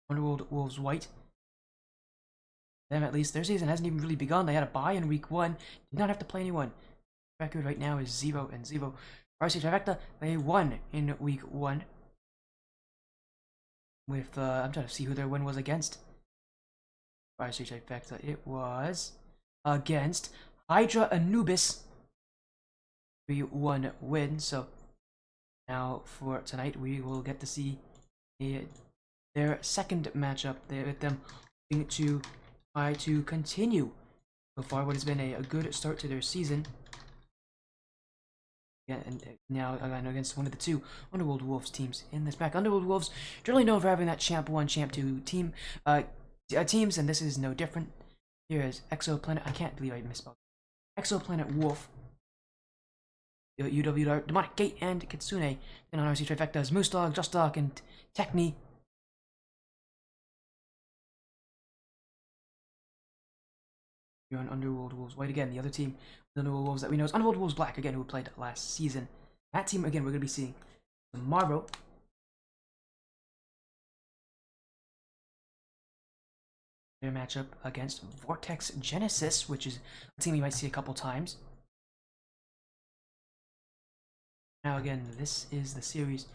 Underworld Wolves White. Them, at least, their season hasn't even really begun. They had a bye in Week 1. Did not have to play anyone. Record right now is 0-0. RC Trifecta, they won in Week 1. With, I'm trying to see who their win was against. RC Trifecta, it was against Hydra Anubis. 3-1 win. So, now for tonight, we will get to see their second matchup. There with them hoping to try to continue so far what has been a good start to their season. Yeah, and now against one of the two Underworld Wolves teams in this pack. Underworld Wolves generally known for having that Champ 1, Champ 2 team teams, and this is no different. Here is Exoplanet. I can't believe I misspelled. Exoplanet Wolf. UW Demonic Gate and Kitsune. Then on RC Trifecta's Moose Dog, Just Dog, and Techni. You're on Underworld Wolves White again. The other team, the Underworld Wolves that we know is Underworld Wolves Black again, who played last season. That team again, we're going to be seeing tomorrow. Their matchup against Vortex Genesis, which is a team you might see a couple times. Now again, this is the series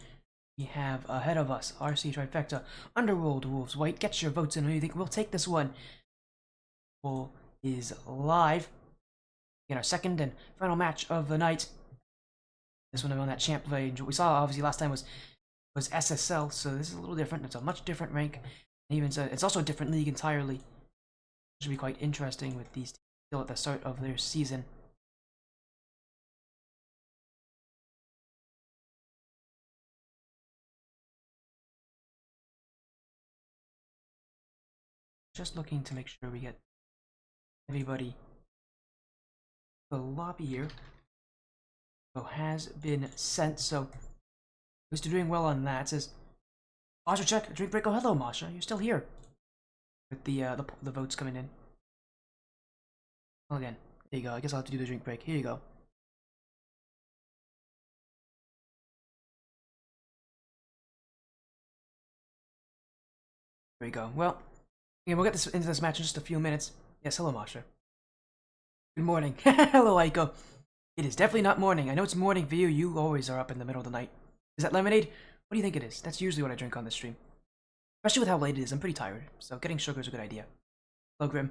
we have ahead of us. RC Trifecta, Underworld Wolves White. Get your votes in. Who do you think will take this one? Is live in our second and final match of the night. This one on that champ range. What we saw obviously last time was SSL, so this is a little different. It's a much different rank. And even so, it's also a different league entirely. It should be quite interesting with these still at the start of their season. Just looking to make sure we get everybody. The lobby here has been sent, so who's doing well on that? It says Masha, check drink break. Oh, hello Masha, you're still here with the votes coming in. Well, again, there you go. I guess I'll have to do the drink break. Here you go. There you go. Well, yeah, we'll get into this match in just a few minutes. Yes, hello Masha. Good morning. Hello, Aiko. It is definitely not morning. I know it's morning for you. You always are up in the middle of the night. Is that lemonade? What do you think it is? That's usually what I drink on this stream. Especially with how late it is. I'm pretty tired, so getting sugar is a good idea. Hello, Grim.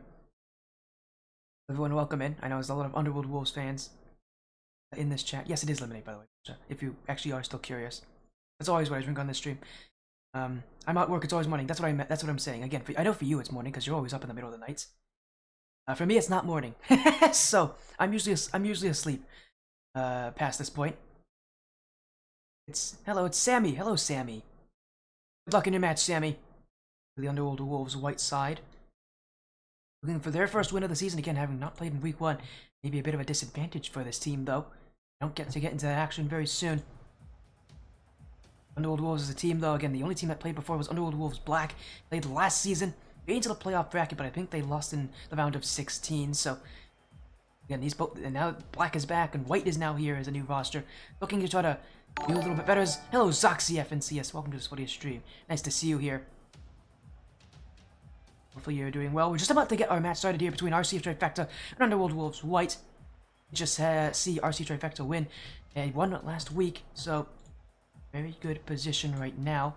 Everyone, welcome in. I know there's a lot of Underworld Wolves fans in this chat. Yes, it is lemonade, by the way, if you actually are still curious. That's always what I drink on this stream. I'm at work. It's always morning. That's what I meant. That's what I'm saying. Again, I know for you it's morning because you're always up in the middle of the nights. For me, it's not morning, so I'm usually asleep past this point. It's Sammy. Hello, Sammy. Good luck in your match, Sammy. The Underworld Wolves White side, looking for their first win of the season again, having not played in Week 1. Maybe a bit of a disadvantage for this team, though. Don't get into that action very soon. Underworld Wolves is a team, though. Again, the only team that played before was Underworld Wolves Black. Played last season. Made into the playoff bracket, but I think they lost in the round of 16. So again, these both, and now Black is back and White is now here as a new roster, looking to try to do a little bit better. Hello, Zoxy FNCS. Welcome to the Sportiest stream. Nice to see you here. Hopefully you're doing well. We're just about to get our match started here between RC Trifecta and Underworld Wolves White. Just see RC Trifecta win. They won last week, so very good position right now.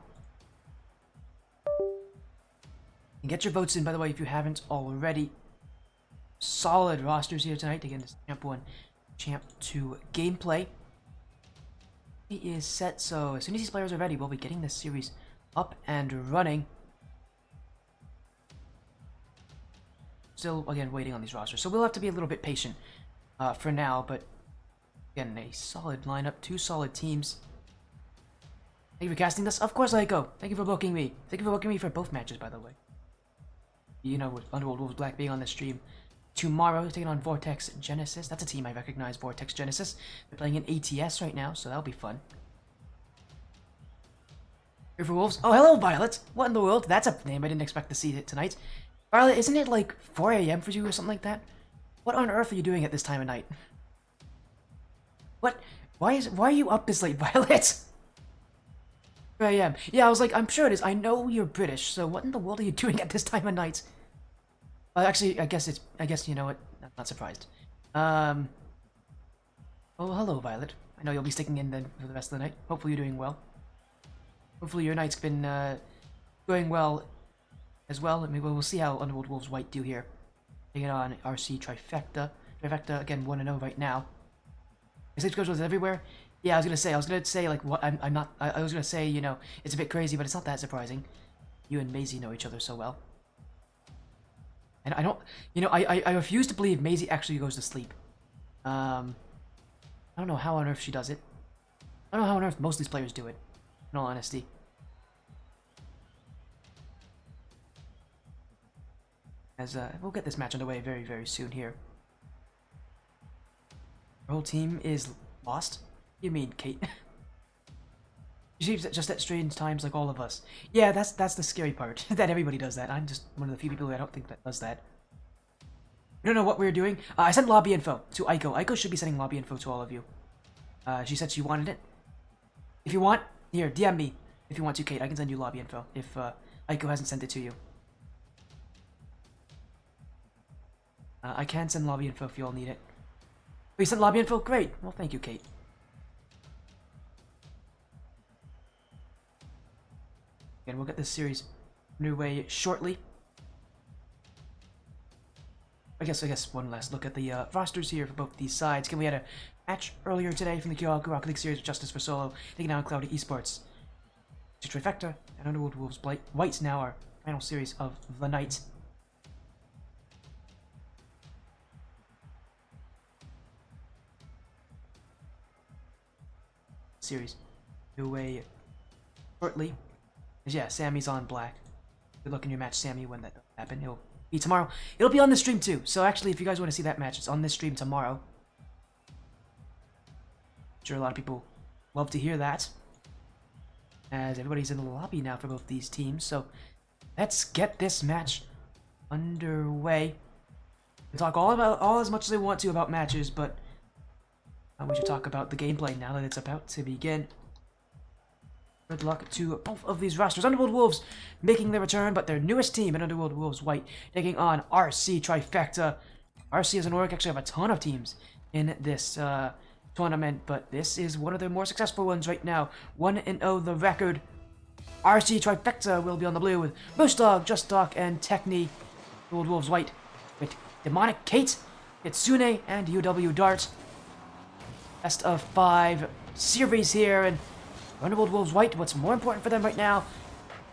And get your votes in, by the way, if you haven't already. solid rosters here tonight to get this Champ 1, Champ 2 gameplay. He is set, so as soon as these players are ready, we'll be getting this series up and running. Still, again, waiting on these rosters, so we'll have to be a little bit patient for now, but again, a solid lineup, 2 solid teams. Thank you for casting this. Of course, Aiko. Thank you for booking me. Thank you for booking me for both matches, by the way. You know, with Underworld Wolves Black being on the stream tomorrow, taking on Vortex Genesis. That's a team I recognize, Vortex Genesis. They're playing in ATS right now, so that'll be fun. Here for Wolves. Oh, hello, Violet. What in the world? That's a name I didn't expect to see it tonight. Violet, isn't it like 4 a.m. for you or something like that? What on earth are you doing at this time of night? What? Why are you up this late, Violet? 4 a.m. Yeah, I was like, I'm sure it is. I know you're British, so what in the world are you doing at this time of night? Actually, I guess you know what? I'm not surprised. Oh, hello, Violet. I know you'll be sticking in then for the rest of the night. Hopefully you're doing well. Hopefully your night's been going well as well. I mean, we'll see how Underworld Wolves White do here. Taking on RC Trifecta. Trifecta again 1-0 right now. Escape schedules everywhere. Yeah, I was gonna say like what I was gonna say, you know, it's a bit crazy, but it's not that surprising. You and Maisie know each other so well. And I don't, you know, I refuse to believe Maisie actually goes to sleep. I don't know how on earth she does it. I don't know how on earth most of these players do it, in all honesty. As we'll get this match underway very, very soon here. Our whole team is lost. You mean, Kate? She's just at strange times like all of us. Yeah, that's the scary part. That everybody does that. I'm just one of the few people who I don't think that does that. You don't know what we're doing? I sent lobby info to Aiko. Aiko should be sending lobby info to all of you. She said she wanted it. If you want, here, DM me. If you want to, Kate, I can send you lobby info if Aiko hasn't sent it to you. I can send lobby info if you all need it. Oh, you sent lobby info? Great. Well, thank you, Kate. Again, we'll get this series underway shortly. I guess one last look at the rosters here for both these sides. Again, we had a match earlier today from the Kyohaku Rocket League Series of Justice for Solo, taking down Cloudy Esports. To Trifecta and Underworld Wolves White now our final series of the night. Series underway shortly. Yeah, Sammy's on black. Good luck in your match, Sammy, when that does happen. It'll be tomorrow. It'll be on the stream too. So actually, if you guys want to see that match, it's on this stream tomorrow. I'm sure a lot of people love to hear that, as everybody's in the lobby now for both these teams. So let's get this match underway. We can talk all as much as I want to about matches, but we should talk about the gameplay now that it's about to begin. Good luck to both of these rosters. Underworld Wolves making their return, but their newest team in Underworld Wolves White taking on RC Trifecta. RC as an org actually have a ton of teams in this tournament, but this is one of their more successful ones right now. 1-0 the record. RC Trifecta will be on the blue with Moose Dog, Just Doc, and Techni. Underworld Wolves White with Demonic Kate, Kitsune, and UW Dart. Best of 5 series here, and Underworld Wolves White, what's more important for them right now,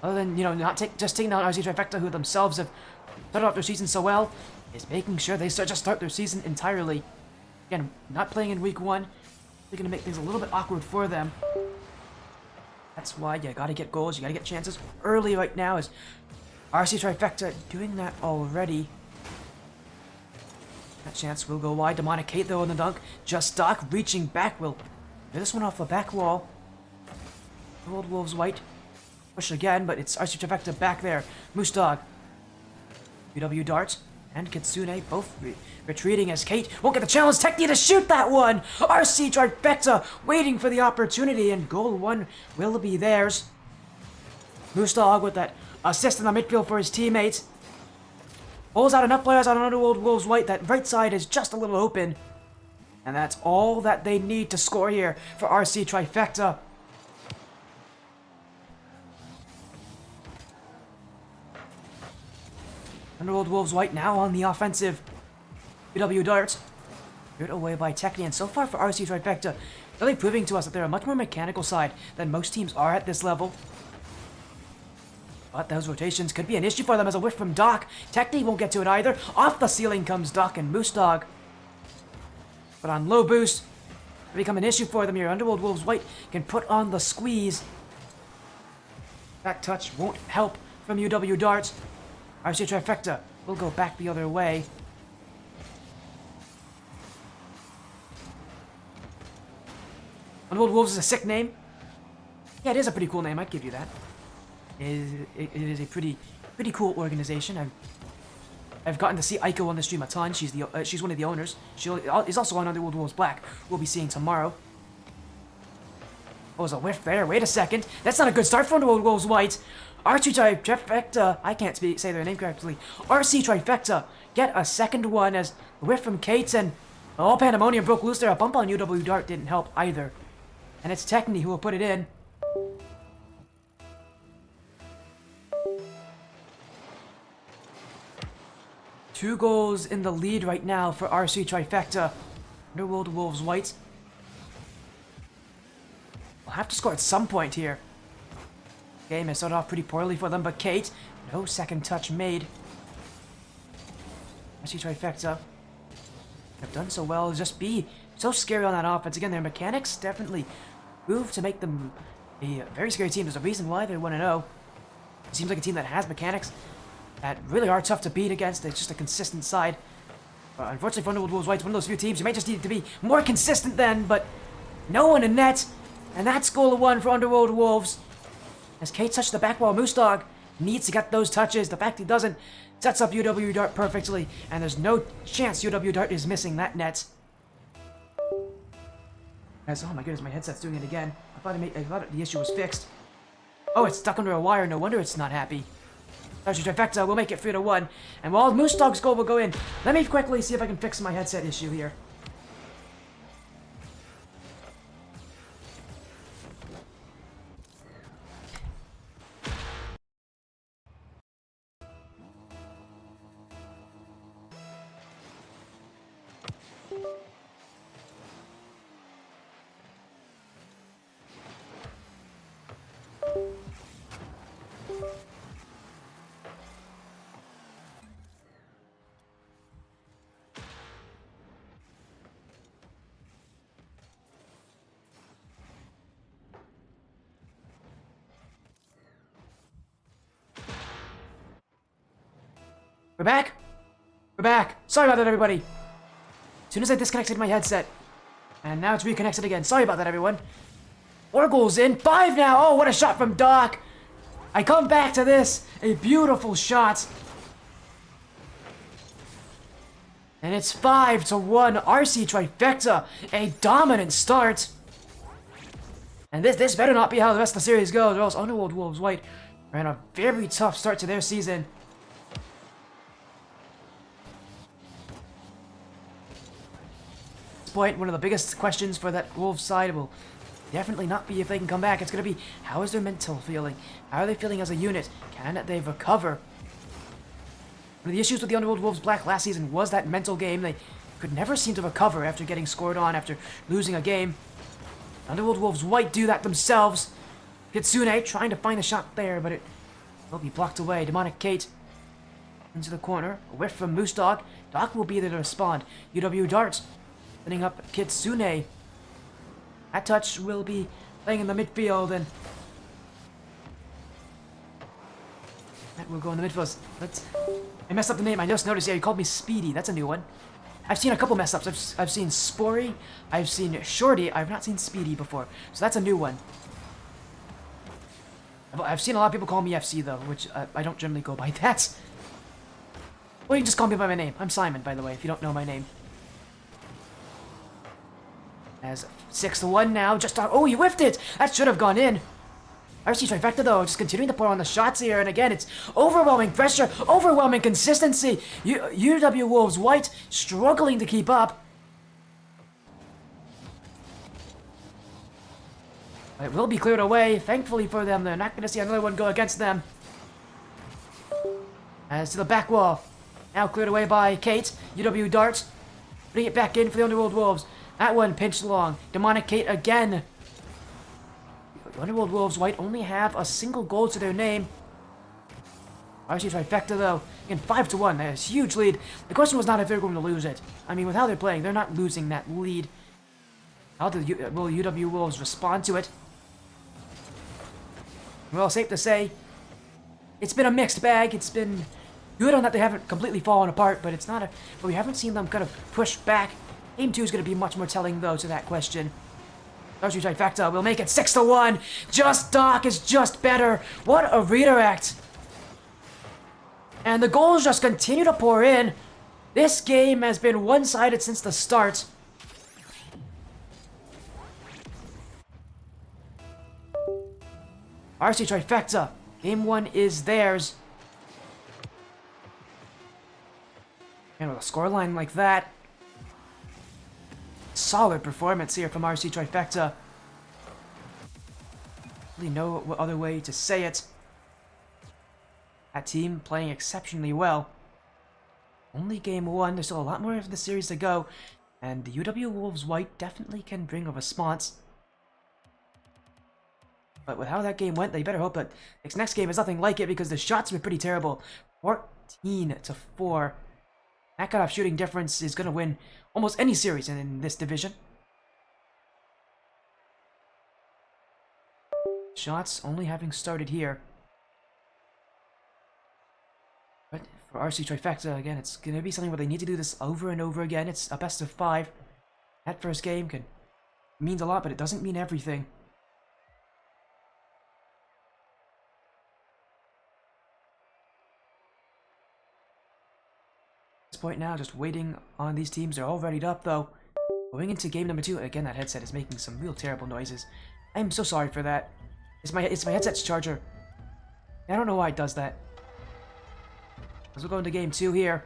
other than, you know, not just taking down RC Trifecta, who themselves have started off their season so well, is making sure they just start their season entirely. Again, not playing in week 1, they're going to make things a little bit awkward for them. That's why you gotta get goals, you gotta get chances early right now, as RC Trifecta doing that already. That chance will go wide. Demonic Kate though on the dunk. Just Doc reaching back will get this one off the back wall. Old Wolves White push again, but it's RC Trifecta back there. Moose Dog, UW Dart, and Kitsune both retreating as Kate won't get the challenge. Techni to shoot that one. RC Trifecta waiting for the opportunity, and goal 1 will be theirs. Moose Dog with that assist in the midfield for his teammates. Pulls out enough players on Underworld Wolves White. That right side is just a little open. And that's all that they need to score here for RC Trifecta. Underworld Wolves White now on the offensive. UW Darts. Cleared away by Techni, and so far for RC Trifecta, really proving to us that they're a much more mechanical side than most teams are at this level. But those rotations could be an issue for them as a whiff from Doc. Techni won't get to it either. Off the ceiling comes Doc and Moose Dog. But on low boost, it'll become an issue for them here. Underworld Wolves White can put on the squeeze. Back touch won't help from UW Darts. RC Trifecta will go back the other way. Underworld Wolves is a sick name. Yeah, it is a pretty cool name. I'd give you that. It is a pretty cool organization. I've gotten to see Aiko on the stream a ton. She's one of the owners. She is also on Underworld Wolves Black. We'll be seeing tomorrow. Oh, there's a whiff there. Wait a second. That's not a good start for Underworld Wolves White. RC Trifecta. I can't say their name correctly. RC Trifecta get a second one as the whiff from Kate, and all pandemonium broke loose there. A bump on UW Dart didn't help either. And it's Techni who will put it in. Two goals in the lead right now for RC Trifecta. Underworld Wolves White will have to score at some point here. Game has started off pretty poorly for them, but Kate, no second touch made. RC Trifecta have done so well. Just be so scary on that offense. Again, their mechanics definitely move to make them a very scary team. There's a reason why they're 1-0. It seems like a team that has mechanics that really are tough to beat against. It's just a consistent side. Unfortunately for Underworld Wolves White, it's one of those few teams you may just need to be more consistent than, but no one in net. And that's goal 1 for Underworld Wolves. As Kate touched the back wall, Moose Dog needs to get those touches. The fact he doesn't sets up UW Dart perfectly, and there's no chance UW Dart is missing that net. As, oh my goodness, my headset's doing it again. I thought the issue was fixed. Oh, it's stuck under a wire. No wonder it's not happy. RC Trifecta will make it 3-1. And while Moose Dog's goal will go in, let me quickly see if I can fix my headset issue here. We're back? We're back. Sorry about that, everybody. As soon as I disconnected my headset. And now it's reconnected again. Sorry about that, everyone. 4 goals in. 5 now. Oh, what a shot from Doc. I come back to this. A beautiful shot. And it's 5-1. RC Trifecta. A dominant start. And this better not be how the rest of the series goes, or else Underworld Wolves White ran a very tough start to their season. Point, one of the biggest questions for that Wolves side will definitely not be if they can come back. It's going to be, how is their mental feeling? How are they feeling as a unit? Can they recover? One of the issues with the Underworld Wolves Black last season was that mental game. They could never seem to recover after getting scored on, after losing a game. Underworld Wolves White do that themselves. Kitsune trying to find a shot there, but it will be blocked away. Demonic Kate into the corner. A whiff from Moose Dog. Doc will be there to respond. UW Darts setting up Kitsune. That touch will be playing in the midfield, and that will go in the midfield. I messed up the name. I just noticed. Yeah, you called me Speedy. That's a new one. I've seen a couple mess ups. I've seen Spory. I've seen Shorty. I've not seen Speedy before. So that's a new one. I've seen a lot of people call me FC though, which I don't generally go by that. Or you can just call me by my name. I'm Simon, by the way, if you don't know my name. As 6-1 now, just oh, he whiffed it! That should have gone in. RC Trifecta though, just continuing to pour on the shots here, and again, it's overwhelming pressure, overwhelming consistency. UW Wolves White struggling to keep up. It will be cleared away, thankfully for them. They're not going to see another one go against them. As to the back wall, now cleared away by Kate. UW Darts Putting it back in for the Underworld Wolves. That one pinched long. Demonic Kate again. The Underworld Wolves White only have a single goal to their name. RC Trifecta though, in 5-1, that's a huge lead. The question was not if they're going to lose it. I mean, with how they're playing, they're not losing that lead. How will UW Wolves respond to it? Well, safe to say, it's been a mixed bag. It's been good on that they haven't completely fallen apart, but it's not a. But we haven't seen them kind of push back. Game 2 is going to be much more telling though to that question. RC Trifecta will make it 6-1. Just Doc is just better. What a redirect! And the goals just continue to pour in. This game has been one-sided since the start. RC Trifecta. Game 1 is theirs. And with a scoreline like that, solid performance here from RC Trifecta. Really no other way to say it. That team playing exceptionally well. Only game 1, there's still a lot more of the series to go, and the UW Wolves White definitely can bring a response. But with how that game went, they better hope that this next game is nothing like it, because the shots were pretty terrible. 14-4. That kind of shooting difference is going to win almost any series in this division. Shots only having started here. But for RC Trifecta, again, it's going to be something where they need to do this over and over again. It's a best of 5. That first game means a lot, but it doesn't mean everything. At this point now, just waiting on these teams. They're all readied up, though. Going into game number 2, again, that headset is making some real terrible noises. I'm so sorry for that. It's my headset's charger. I don't know why it does that. As we go into game 2 here.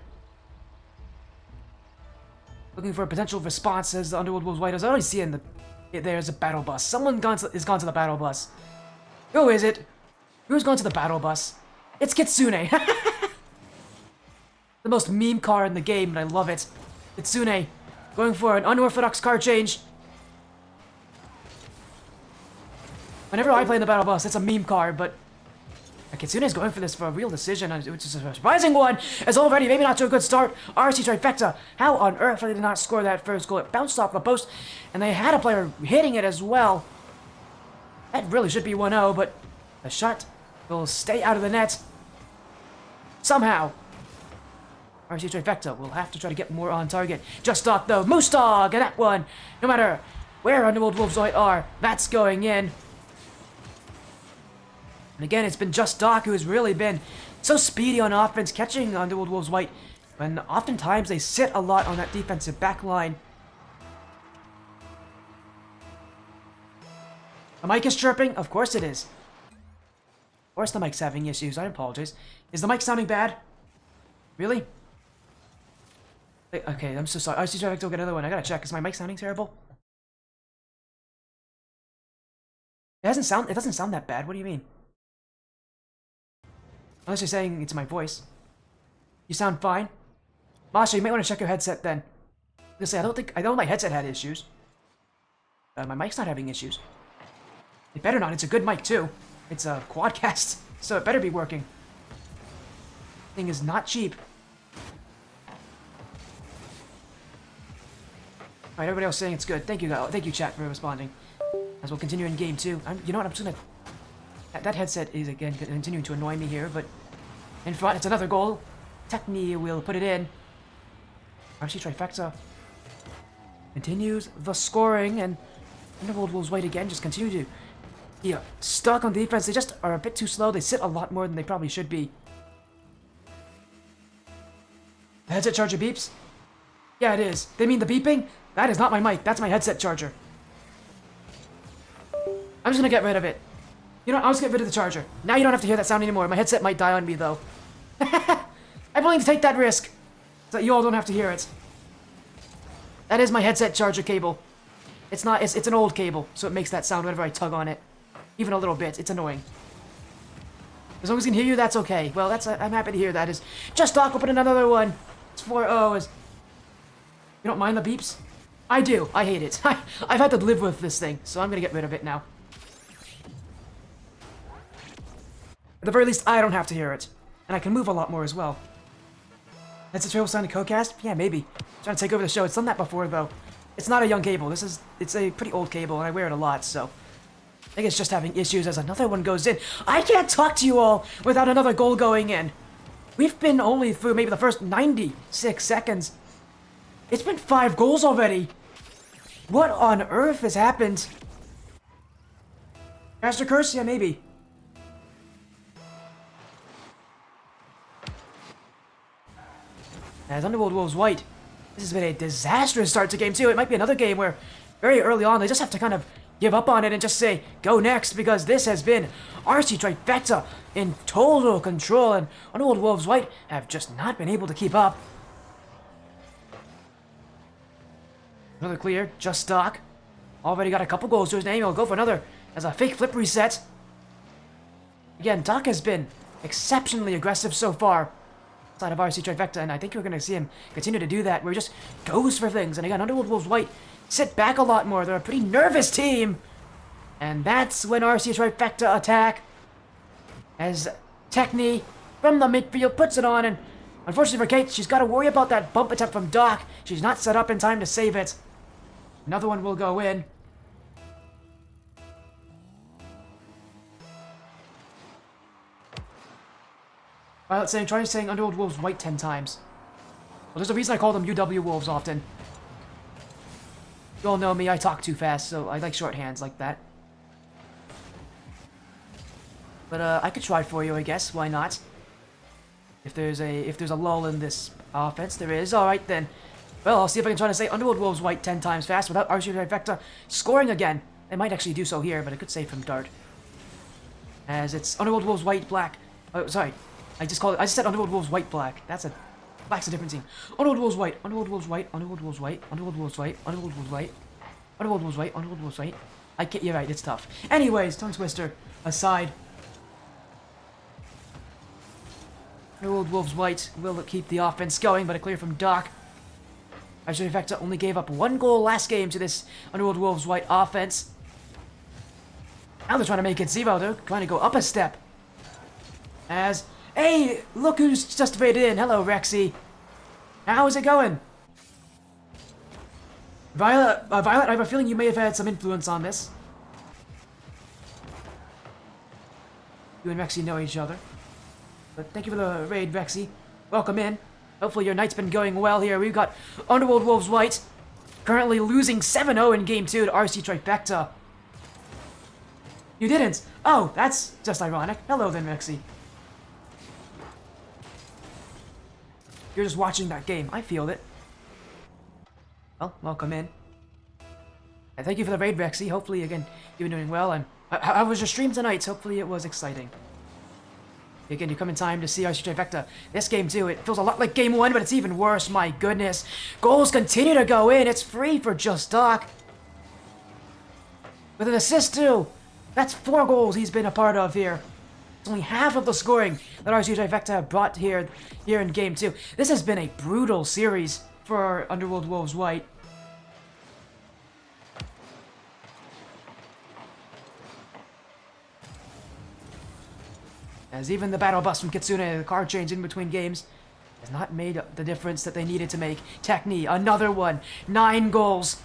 Looking for a potential response as the Underworld Wolves White. I was already seeing there's a battle bus. Someone has gone to the battle bus. Who is it? Who's gone to the battle bus? It's Kitsune. The most meme car in the game, and I love it. Kitsune going for an unorthodox car change. Whenever I play in the battle bus, it's a meme car, but Kitsune is going for this for a real decision, which is a surprising one, as already maybe not to a good start. RC Trifecta, how on earth did they not score that first goal? It bounced off the post, and they had a player hitting it as well. That really should be 1-0, but the shot will stay out of the net. Somehow. RC Trifecta will have to try to get more on target. Just Dog though, Moose Dog, and that one, no matter where Underworld Wolves are, that's going in. And again, it's been Just Doc who has really been so speedy on offense, catching Underworld Wolves White, when oftentimes they sit a lot on that defensive back line. The mic is chirping? Of course it is. Of course the mic's having issues, I apologize. Is the mic sounding bad? Really? Okay, I'm so sorry. I see if I can get another one. I gotta check. Is my mic sounding terrible? It doesn't sound that bad. What do you mean? Unless you're saying it's my voice. You sound fine. Masha, you might want to check your headset then. I was gonna say, I don't know my headset had issues. My mic's not having issues. It better not. It's a good mic too. It's a quadcast, so it better be working. Thing is not cheap. Alright, everybody else saying it's good. Thank you, chat, for responding. As we'll continue in game 2. You know what? I'm just gonna. That headset is again continuing to annoy me here, but in front, it's another goal. Techni will put it in. RC Trifecta continues the scoring, and Underworld Wolves White again just continue to be stuck on defense. They just are a bit too slow. They sit a lot more than they probably should be. The headset charger beeps? Yeah, it is. They mean the beeping? That is not my mic. That's my headset charger. I'm just gonna get rid of it. You know, I'll just get rid of the charger. Now you don't have to hear that sound anymore. My headset might die on me, though. I'm willing to take that risk, so that you all don't have to hear it. That is my headset charger cable. It's not. It's an old cable, so it makes that sound whenever I tug on it. Even a little bit. It's annoying. As long as you can hear you, that's okay. Well, I'm happy to hear that. Is Just Doc will put in another one. It's 4-0. You don't mind the beeps? I do. I hate it. I've had to live with this thing, so I'm gonna get rid of it now. At the very least, I don't have to hear it. And I can move a lot more as well. That's a trail sound to co-cast? Yeah, maybe. Trying to take over the show. It's done that before, though. It's not a young cable. It's a pretty old cable, and I wear it a lot, so... I think it's just having issues as another one goes in. I can't talk to you all without another goal going in. We've been only through maybe the first 96 seconds. It's been 5 goals already. What on earth has happened? Master Curse? Yeah, maybe. As Underworld Wolves White, this has been a disastrous start to game 2. It might be another game where very early on they just have to kind of give up on it and just say, go next, because this has been RC Trifecta in total control, and Underworld Wolves White have just not been able to keep up. Another clear, just stock. Already got a couple goals to his name. He'll go for another as a fake flip reset. Again, Doc has been exceptionally aggressive so far outside of RC Trifecta, and I think you're going to see him continue to do that, where he just goes for things. And again, Underworld Wolves White sit back a lot more. They're a pretty nervous team. And that's when RC Trifecta attack. As Techni from the midfield puts it on, and unfortunately for Kate, she's got to worry about that bump attempt from Doc. She's not set up in time to save it. Another one will go in. Violet saying, try saying Underworld Wolves White 10 times. Well, there's a reason I call them UW Wolves often. You all know me, I talk too fast, so I like shorthands like that. But I could try for you, I guess. Why not? If there's a lull in this offense, there is. All right then. Well, I'll see if I can try to say Underworld Wolves White 10 times fast without RC Trifecta scoring again. They might actually do so here, but it could save from Dart. As it's Underworld Wolves White Black. Oh, sorry. I just said Underworld Wolves White Black. Black's a different team. Underworld Wolves White. Underworld Wolves White. Underworld Wolves White. Underworld Wolves White. Underworld Wolves White. Underworld Wolves White. Underworld Wolves White. You're right. It's tough. Anyways, tongue twister aside. Underworld Wolves White will keep the offense going, but a clear from Doc. RC Trifecta only gave up 1 goal last game to this Underworld Wolves White offense. Now they're trying to make it 0. They're trying to go up a step. As, hey, look who's just faded in. Hello, Rexy. How's it going? Violet, I have a feeling you may have had some influence on this. You and Rexy know each other. But thank you for the raid, Rexy. Welcome in. Hopefully your night's been going well here. We've got Underworld Wolves White currently losing 7-0 in Game 2 to RC Trifecta. You didn't? Oh, that's just ironic. Hello then, Rexy. You're just watching that game. I feel it. Well, welcome in. And thank you for the raid, Rexy. Hopefully, again, you've been doing well. And how was your stream tonight? Hopefully it was exciting. Again, you come in time to see RC Trifecta. This game, too, it feels a lot like Game 1, but it's even worse. My goodness. Goals continue to go in. It's free for Just Doc. With an assist, too. That's 4 goals he's been a part of here. It's only half of the scoring that RC Trifecta have brought here in Game 2. This has been a brutal series for Underworld Wolves White. As even the battle bus from Kitsune, the card change in between games, has not made the difference that they needed to make. Techni, another one. 9 goals.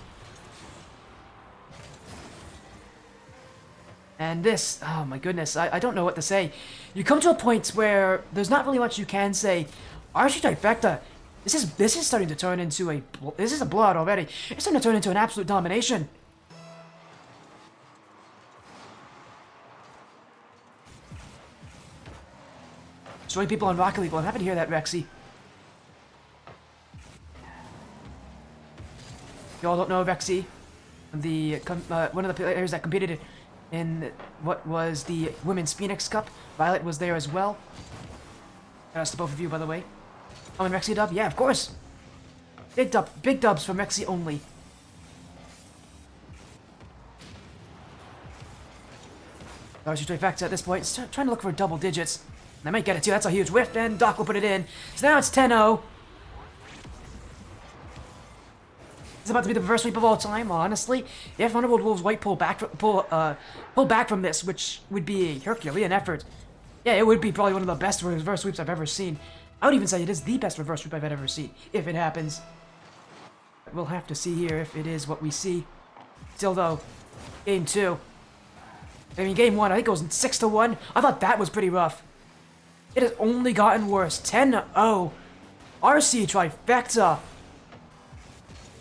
And this, oh my goodness, I don't know what to say. You come to a point where there's not really much you can say. RC Trifecta, this is starting to turn into this is a blowout already. It's starting to turn into an absolute domination. Destroying people on Rocket League. Well, I'm happy to hear that, Rexy. You all don't know Rexy, one of the players that competed in what was the Women's Phoenix Cup. Violet was there as well. Shout out to both of you, by the way. Oh, and Rexy dub? Yeah, of course. Big dubs from Rexy only. RC Trifecta at this point is trying to look for double digits. They might get it too. That's a huge whiff, and Doc will put it in. So now it's 10-0. It's about to be the reverse sweep of all time, honestly. If Underworld Wolves White pull back from this, which would be a Herculean effort, yeah, it would be probably one of the best reverse sweeps I've ever seen. I would even say it is the best reverse sweep I've ever seen, if it happens. We'll have to see here if it is what we see. Still though, game 2. I mean, game 1, I think it was 6-1. I thought that was pretty rough. It has only gotten worse. 10-0. RC Trifecta.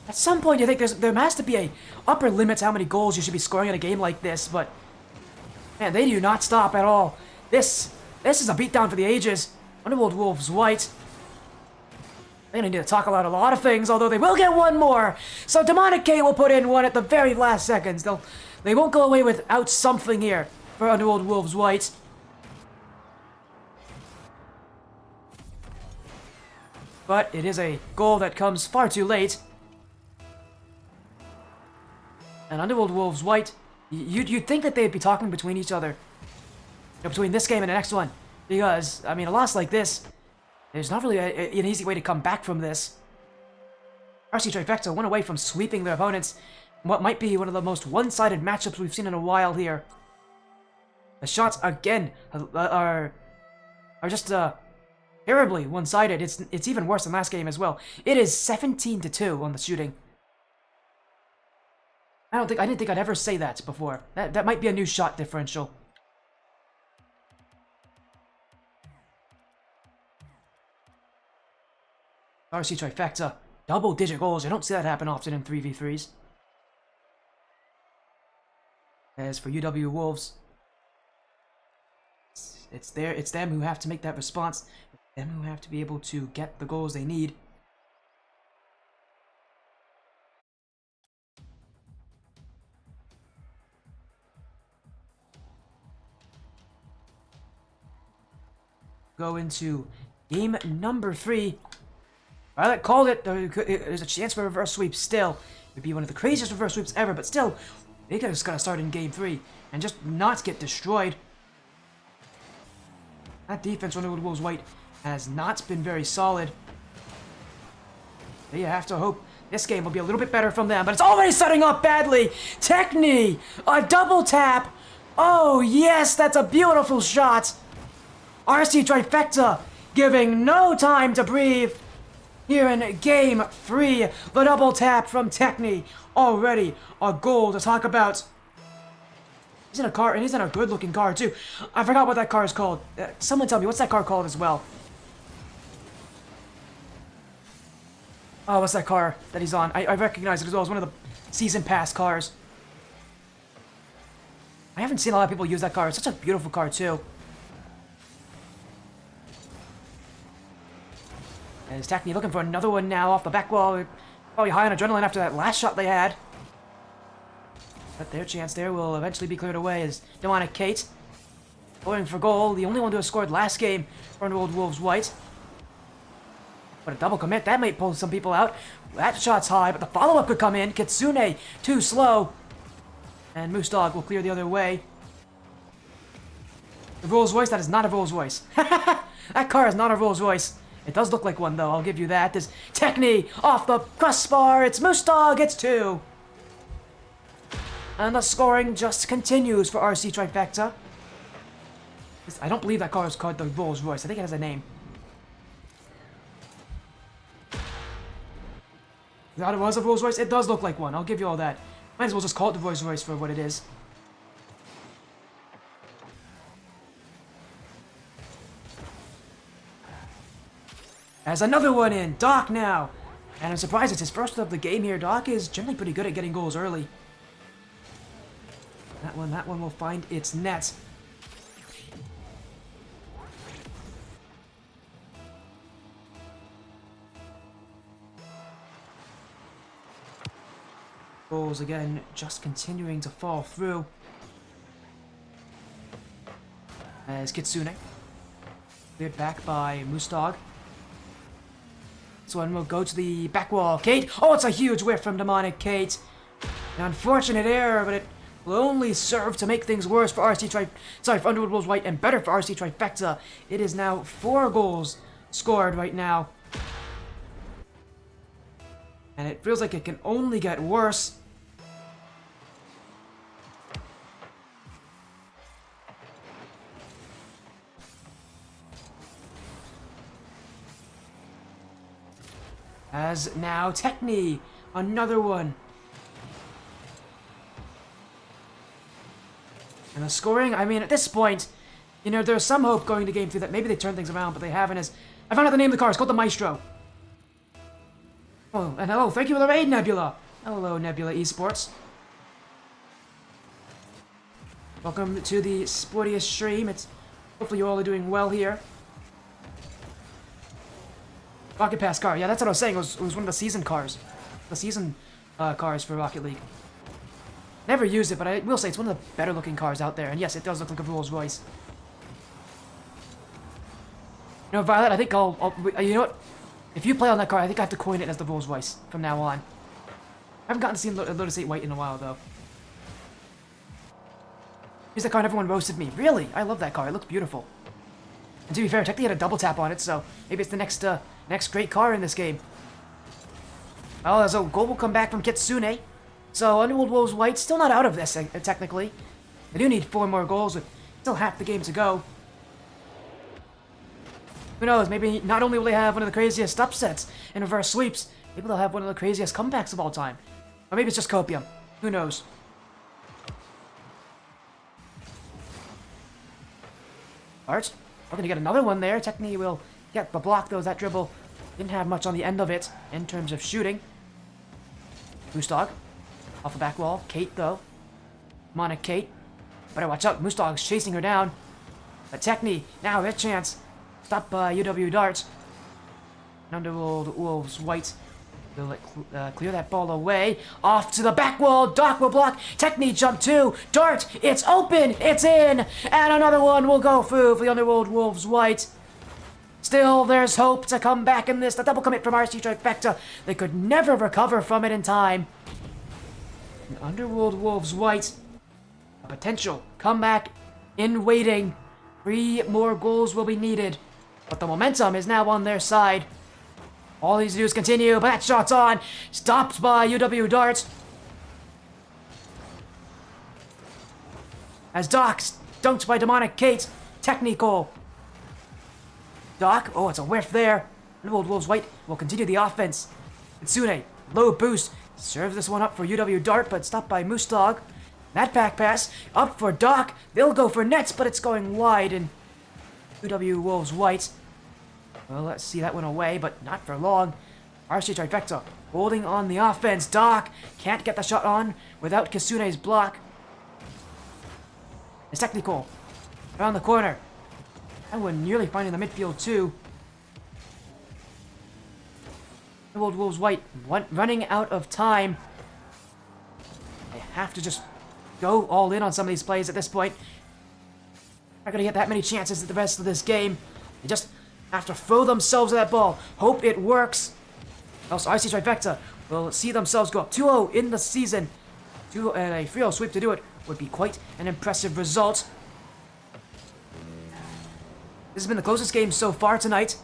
At some point, you think there has to be a upper limit to how many goals you should be scoring in a game like this, but man, they do not stop at all. This is a beatdown for the ages. Underworld Wolves White. They're gonna need to talk about a lot of things, although they will get one more. So Demonic K will put in one at the very last seconds. They won't go away without something here for Underworld Wolves White. But it is a goal that comes far too late. And Underworld Wolves White, you'd think that they'd be talking between each other. You know, between this game and the next one. Because, I mean, a loss like this, there's not really an easy way to come back from this. RC Trifecta went away from sweeping their opponents in what might be one of the most one-sided matchups we've seen in a while here. The shots, again, are just terribly one-sided. It's even worse than last game as well. It is 17-2 on the shooting. I didn't think I'd ever say that before. That might be a new shot differential. RC Trifecta, double-digit goals. You don't see that happen often in 3v3s. As for UW Wolves, it's them who have to make that response. It's them who have to be able to get the goals they need. Go into game number 3. I called it. There's a chance for a reverse sweep still. It would be one of the craziest reverse sweeps ever, but still, they just gotta start in game 3 and just not get destroyed. That defense from Underworld Wolves White has not been very solid. But you have to hope this game will be a little bit better from them, but it's already setting up badly. Techni, a double tap. Oh yes, that's a beautiful shot. RC Trifecta giving no time to breathe. Here in game 3, the double tap from Techni. Already a goal to talk about. He's in a car, and he's in a good-looking car too. I forgot what that car is called. Someone tell me, what's that car called as well? Oh, what's that car that he's on? I recognize it as well as one of the season pass cars. I haven't seen a lot of people use that car. It's such a beautiful car too. As Techni looking for another one now off the back wall. Probably high on adrenaline after that last shot they had. But their chance there will eventually be cleared away as Demonic Kate going for goal. The only one to have scored last game for Underworld Wolves White. But a double commit, that might pull some people out. That shot's high, but the follow-up could come in. Kitsune, too slow. And Moose Dog will clear the other way. The Rolls Royce, that is not a Rolls Royce. That car is not a Rolls Royce. It does look like one, though, I'll give you that. There's Techni off the crossbar. It's Moose Dog, it's 2. And the scoring just continues for RC Trifecta. I don't believe that car is called the Rolls Royce. I think it has a name. Thought it was a Rolls Royce? It does look like one, I'll give you all that. Might as well just call it the Rolls Royce for what it is. As another one in, Doc now. And I'm surprised it's his first of the game here. Doc is generally pretty good at getting goals early. That one will find its net. Goals again, just continuing to fall through. As Kitsune cleared back by Moose Dog. This one will go to the back wall. Kate. Oh, it's a huge whiff from Demonic Kate. An unfortunate error, but it will only serve to make things worse for for Underworld Wolves White and better for RC Trifecta. It is now 4 goals scored right now. And it feels like it can only get worse. As now Techni, another one. And the scoring, I mean, at this point, you know, there's some hope going to game 3 that maybe they turn things around, but they haven't. As I found out the name of the car. It's called the Maestro. Oh, and hello, thank you for the raid, Nebula. Hello, Nebula Esports. Welcome to the sportiest stream. Hopefully you all are doing well here. Rocket Pass car. Yeah, that's what I was saying. It was one of the season cars. The season cars for Rocket League. Never used it, but I will say it's one of the better looking cars out there. And yes, it does look like a Rolls Royce. You know, Violet, I think you know what? If you play on that car, I think I have to coin it as the Rolls Royce from now on. I haven't gotten to see Lotus 8 White in a while, though. Here's the car and everyone roasted me. Really? I love that car. It looks beautiful. And to be fair, technically had a double tap on it, so maybe it's the next great car in this game. Well, so gold will come back from Kitsune. So Underworld Wolves White still not out of this, technically. They do need 4 more goals with still half the game to go. Who knows, maybe not only will they have one of the craziest upsets and reverse sweeps, maybe they'll have one of the craziest comebacks of all time. Or maybe it's just copium. Who knows? Art, we're going to get another one there. Techni will get the block, though. That dribble didn't have much on the end of it in terms of shooting. Moose-Dog off the back wall. Kate, though. Monic Kate. Better watch out. Moose-Dog's chasing her down. But Techni, now their chance. Stopped by UW Dart. Underworld Wolves White will clear that ball away. Off to the back wall. Doc will block. Techni jump 2. Dart, it's open. It's in. And another one will go through for the Underworld Wolves White. Still, there's hope to come back in this. The double commit from RC Trifecta. They could never recover from it in time. And Underworld Wolves White, a potential comeback in waiting. 3 more goals will be needed. But the momentum is now on their side. All he needs to do is continue, but that shot's on. Stopped by UW Dart. As Doc dunked by Demonic Kate. Technical. Doc, oh, it's a whiff there. Underworld Wolves White will continue the offense. Kitsune, low boost. Serves this one up for UW Dart, but stopped by Moose-Dog. That back pass up for Doc. They'll go for nets, but it's going wide, and UW Wolves White. Well, let's see that one away, but not for long. RC Trifecta holding on the offense. Doc can't get the shot on without Kisune's block. It's technical. Around the corner. That one nearly finding the midfield too. Old Wolves White running out of time. They have to just go all in on some of these plays at this point. Not gonna get that many chances at the rest of this game. They just have to throw themselves at that ball. Hope it works. Also, RC Trifecta will see themselves go up 2-0 in the season. And a 3-0 sweep to do it would be quite an impressive result. This has been the closest game so far tonight.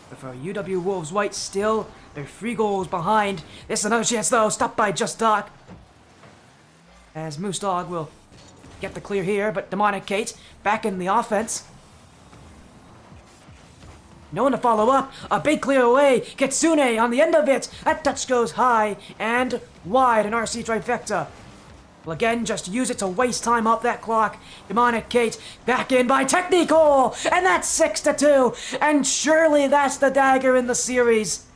But for UW Wolves White, still, they're 3 goals behind. This is another chance, though. Stopped by Just Doc. As Moose-Dog will get the clear here, but Demonic Kate back in the offense. No one to follow up. A big clear away. Kitsune on the end of it. That touch goes high and wide. And RC Trifecta will again just use it to waste time off that clock. Demonic Kate back in by Technical. And that's 6-2. And surely that's the dagger in the series.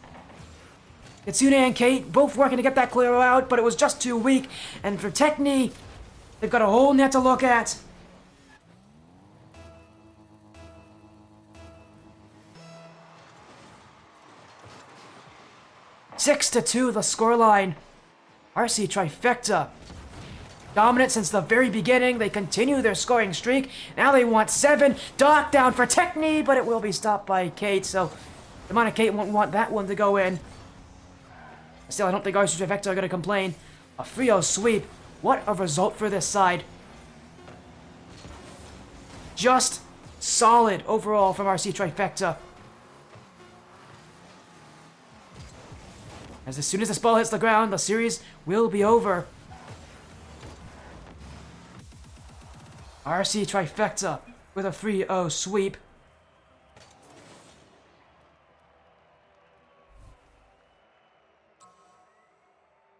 Kitsune and Kate both working to get that clear out, but it was just too weak. And for Techni, they've got a whole net to look at. Six to 2, the scoreline. RC Trifecta dominant since the very beginning. They continue their scoring streak. Now they want 7. Doc down for Techni, but it will be stopped by Kate, so Demonic Kate won't want that one to go in. Still, I don't think RC Trifecta are going to complain. A 3-0 sweep. What a result for this side. Just solid overall from RC Trifecta. As soon as this ball hits the ground, the series will be over. RC Trifecta with a 3-0 sweep.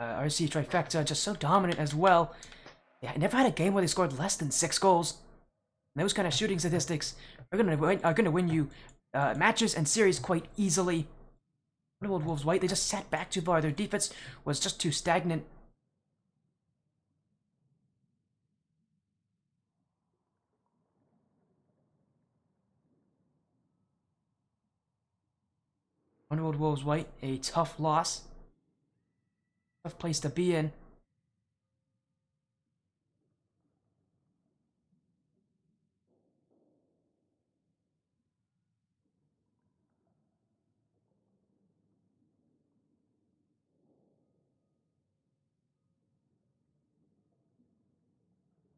RC Trifecta just so dominant as well. Yeah, I never had a game where they scored less than 6 goals. And those kind of shooting statistics are gonna win you matches and series quite easily. Underworld Wolves White, they just sat back too far. Their defense was just too stagnant. Underworld Wolves White, a tough loss. Tough place to be in.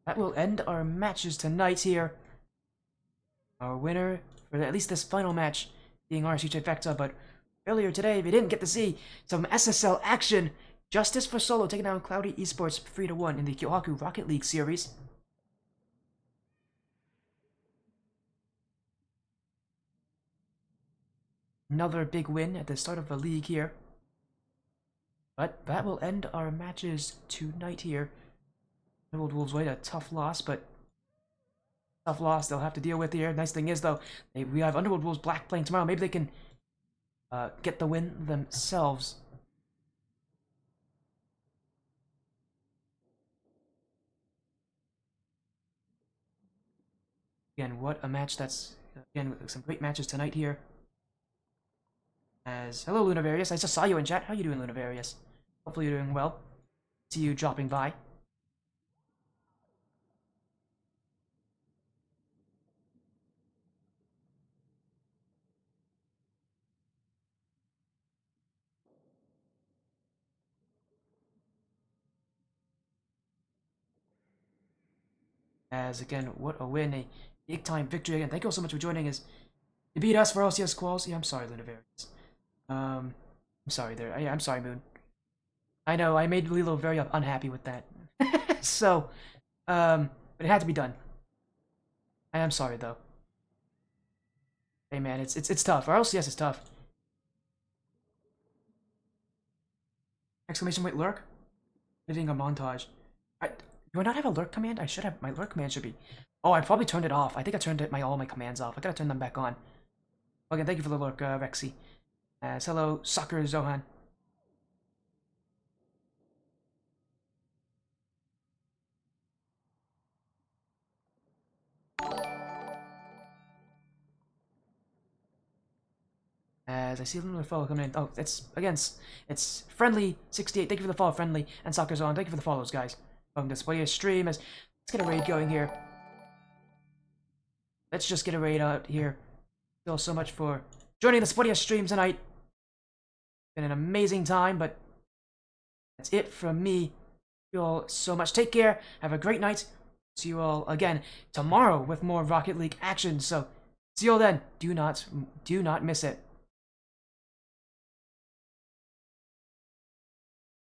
That will end our matches tonight here. Our winner for at least this final match being RC Trifecta, but earlier today we didn't get to see some SSL action. Justice for Solo taking down Cloudy Esports 3-1 in the Kyohaku Rocket League series. Another big win at the start of the league here. But that will end our matches tonight here. Underworld Wolves White, a tough loss, but tough loss they'll have to deal with here. Nice thing is, though, we have Underworld Wolves Black playing tomorrow. Maybe they can get the win themselves. Again, what a match that's... Again, some great matches tonight here. As hello, Lunavarius. I just saw you in chat. How you doing, Lunavarius? Hopefully you're doing well. See you dropping by. As again, what a win, a big time victory again. Thank you all so much for joining us. You beat us for LCS quals. Yeah, I'm sorry, Lunavarius. I'm sorry there. I'm sorry, Moon. I know, I made Lilo very unhappy with that. So, but it had to be done. I am sorry though. Hey man, it's tough. Our LCS is tough. Exclamation point lurk? Editing a montage. Do I not have a lurk command? I should have. My lurk command should be. Oh, I probably turned it off. I think I turned all my commands off. I gotta turn them back on. Again, thank you for the lurk, Rexy. Hello, Soccer Zohan. As I see another follow coming in. Oh, it's Friendly 68. Thank you for the follow, Friendly, and Soccer Zone. Thank you for the follows, guys. Welcome to display a stream. Let's get a raid going here. Let's just get a raid out here. Thank you all so much for joining the Spotia stream tonight. Been an amazing time, but that's it from me. Thank you all so much. Take care. Have a great night. See you all again tomorrow with more Rocket League action. So see you all then. Do not miss it.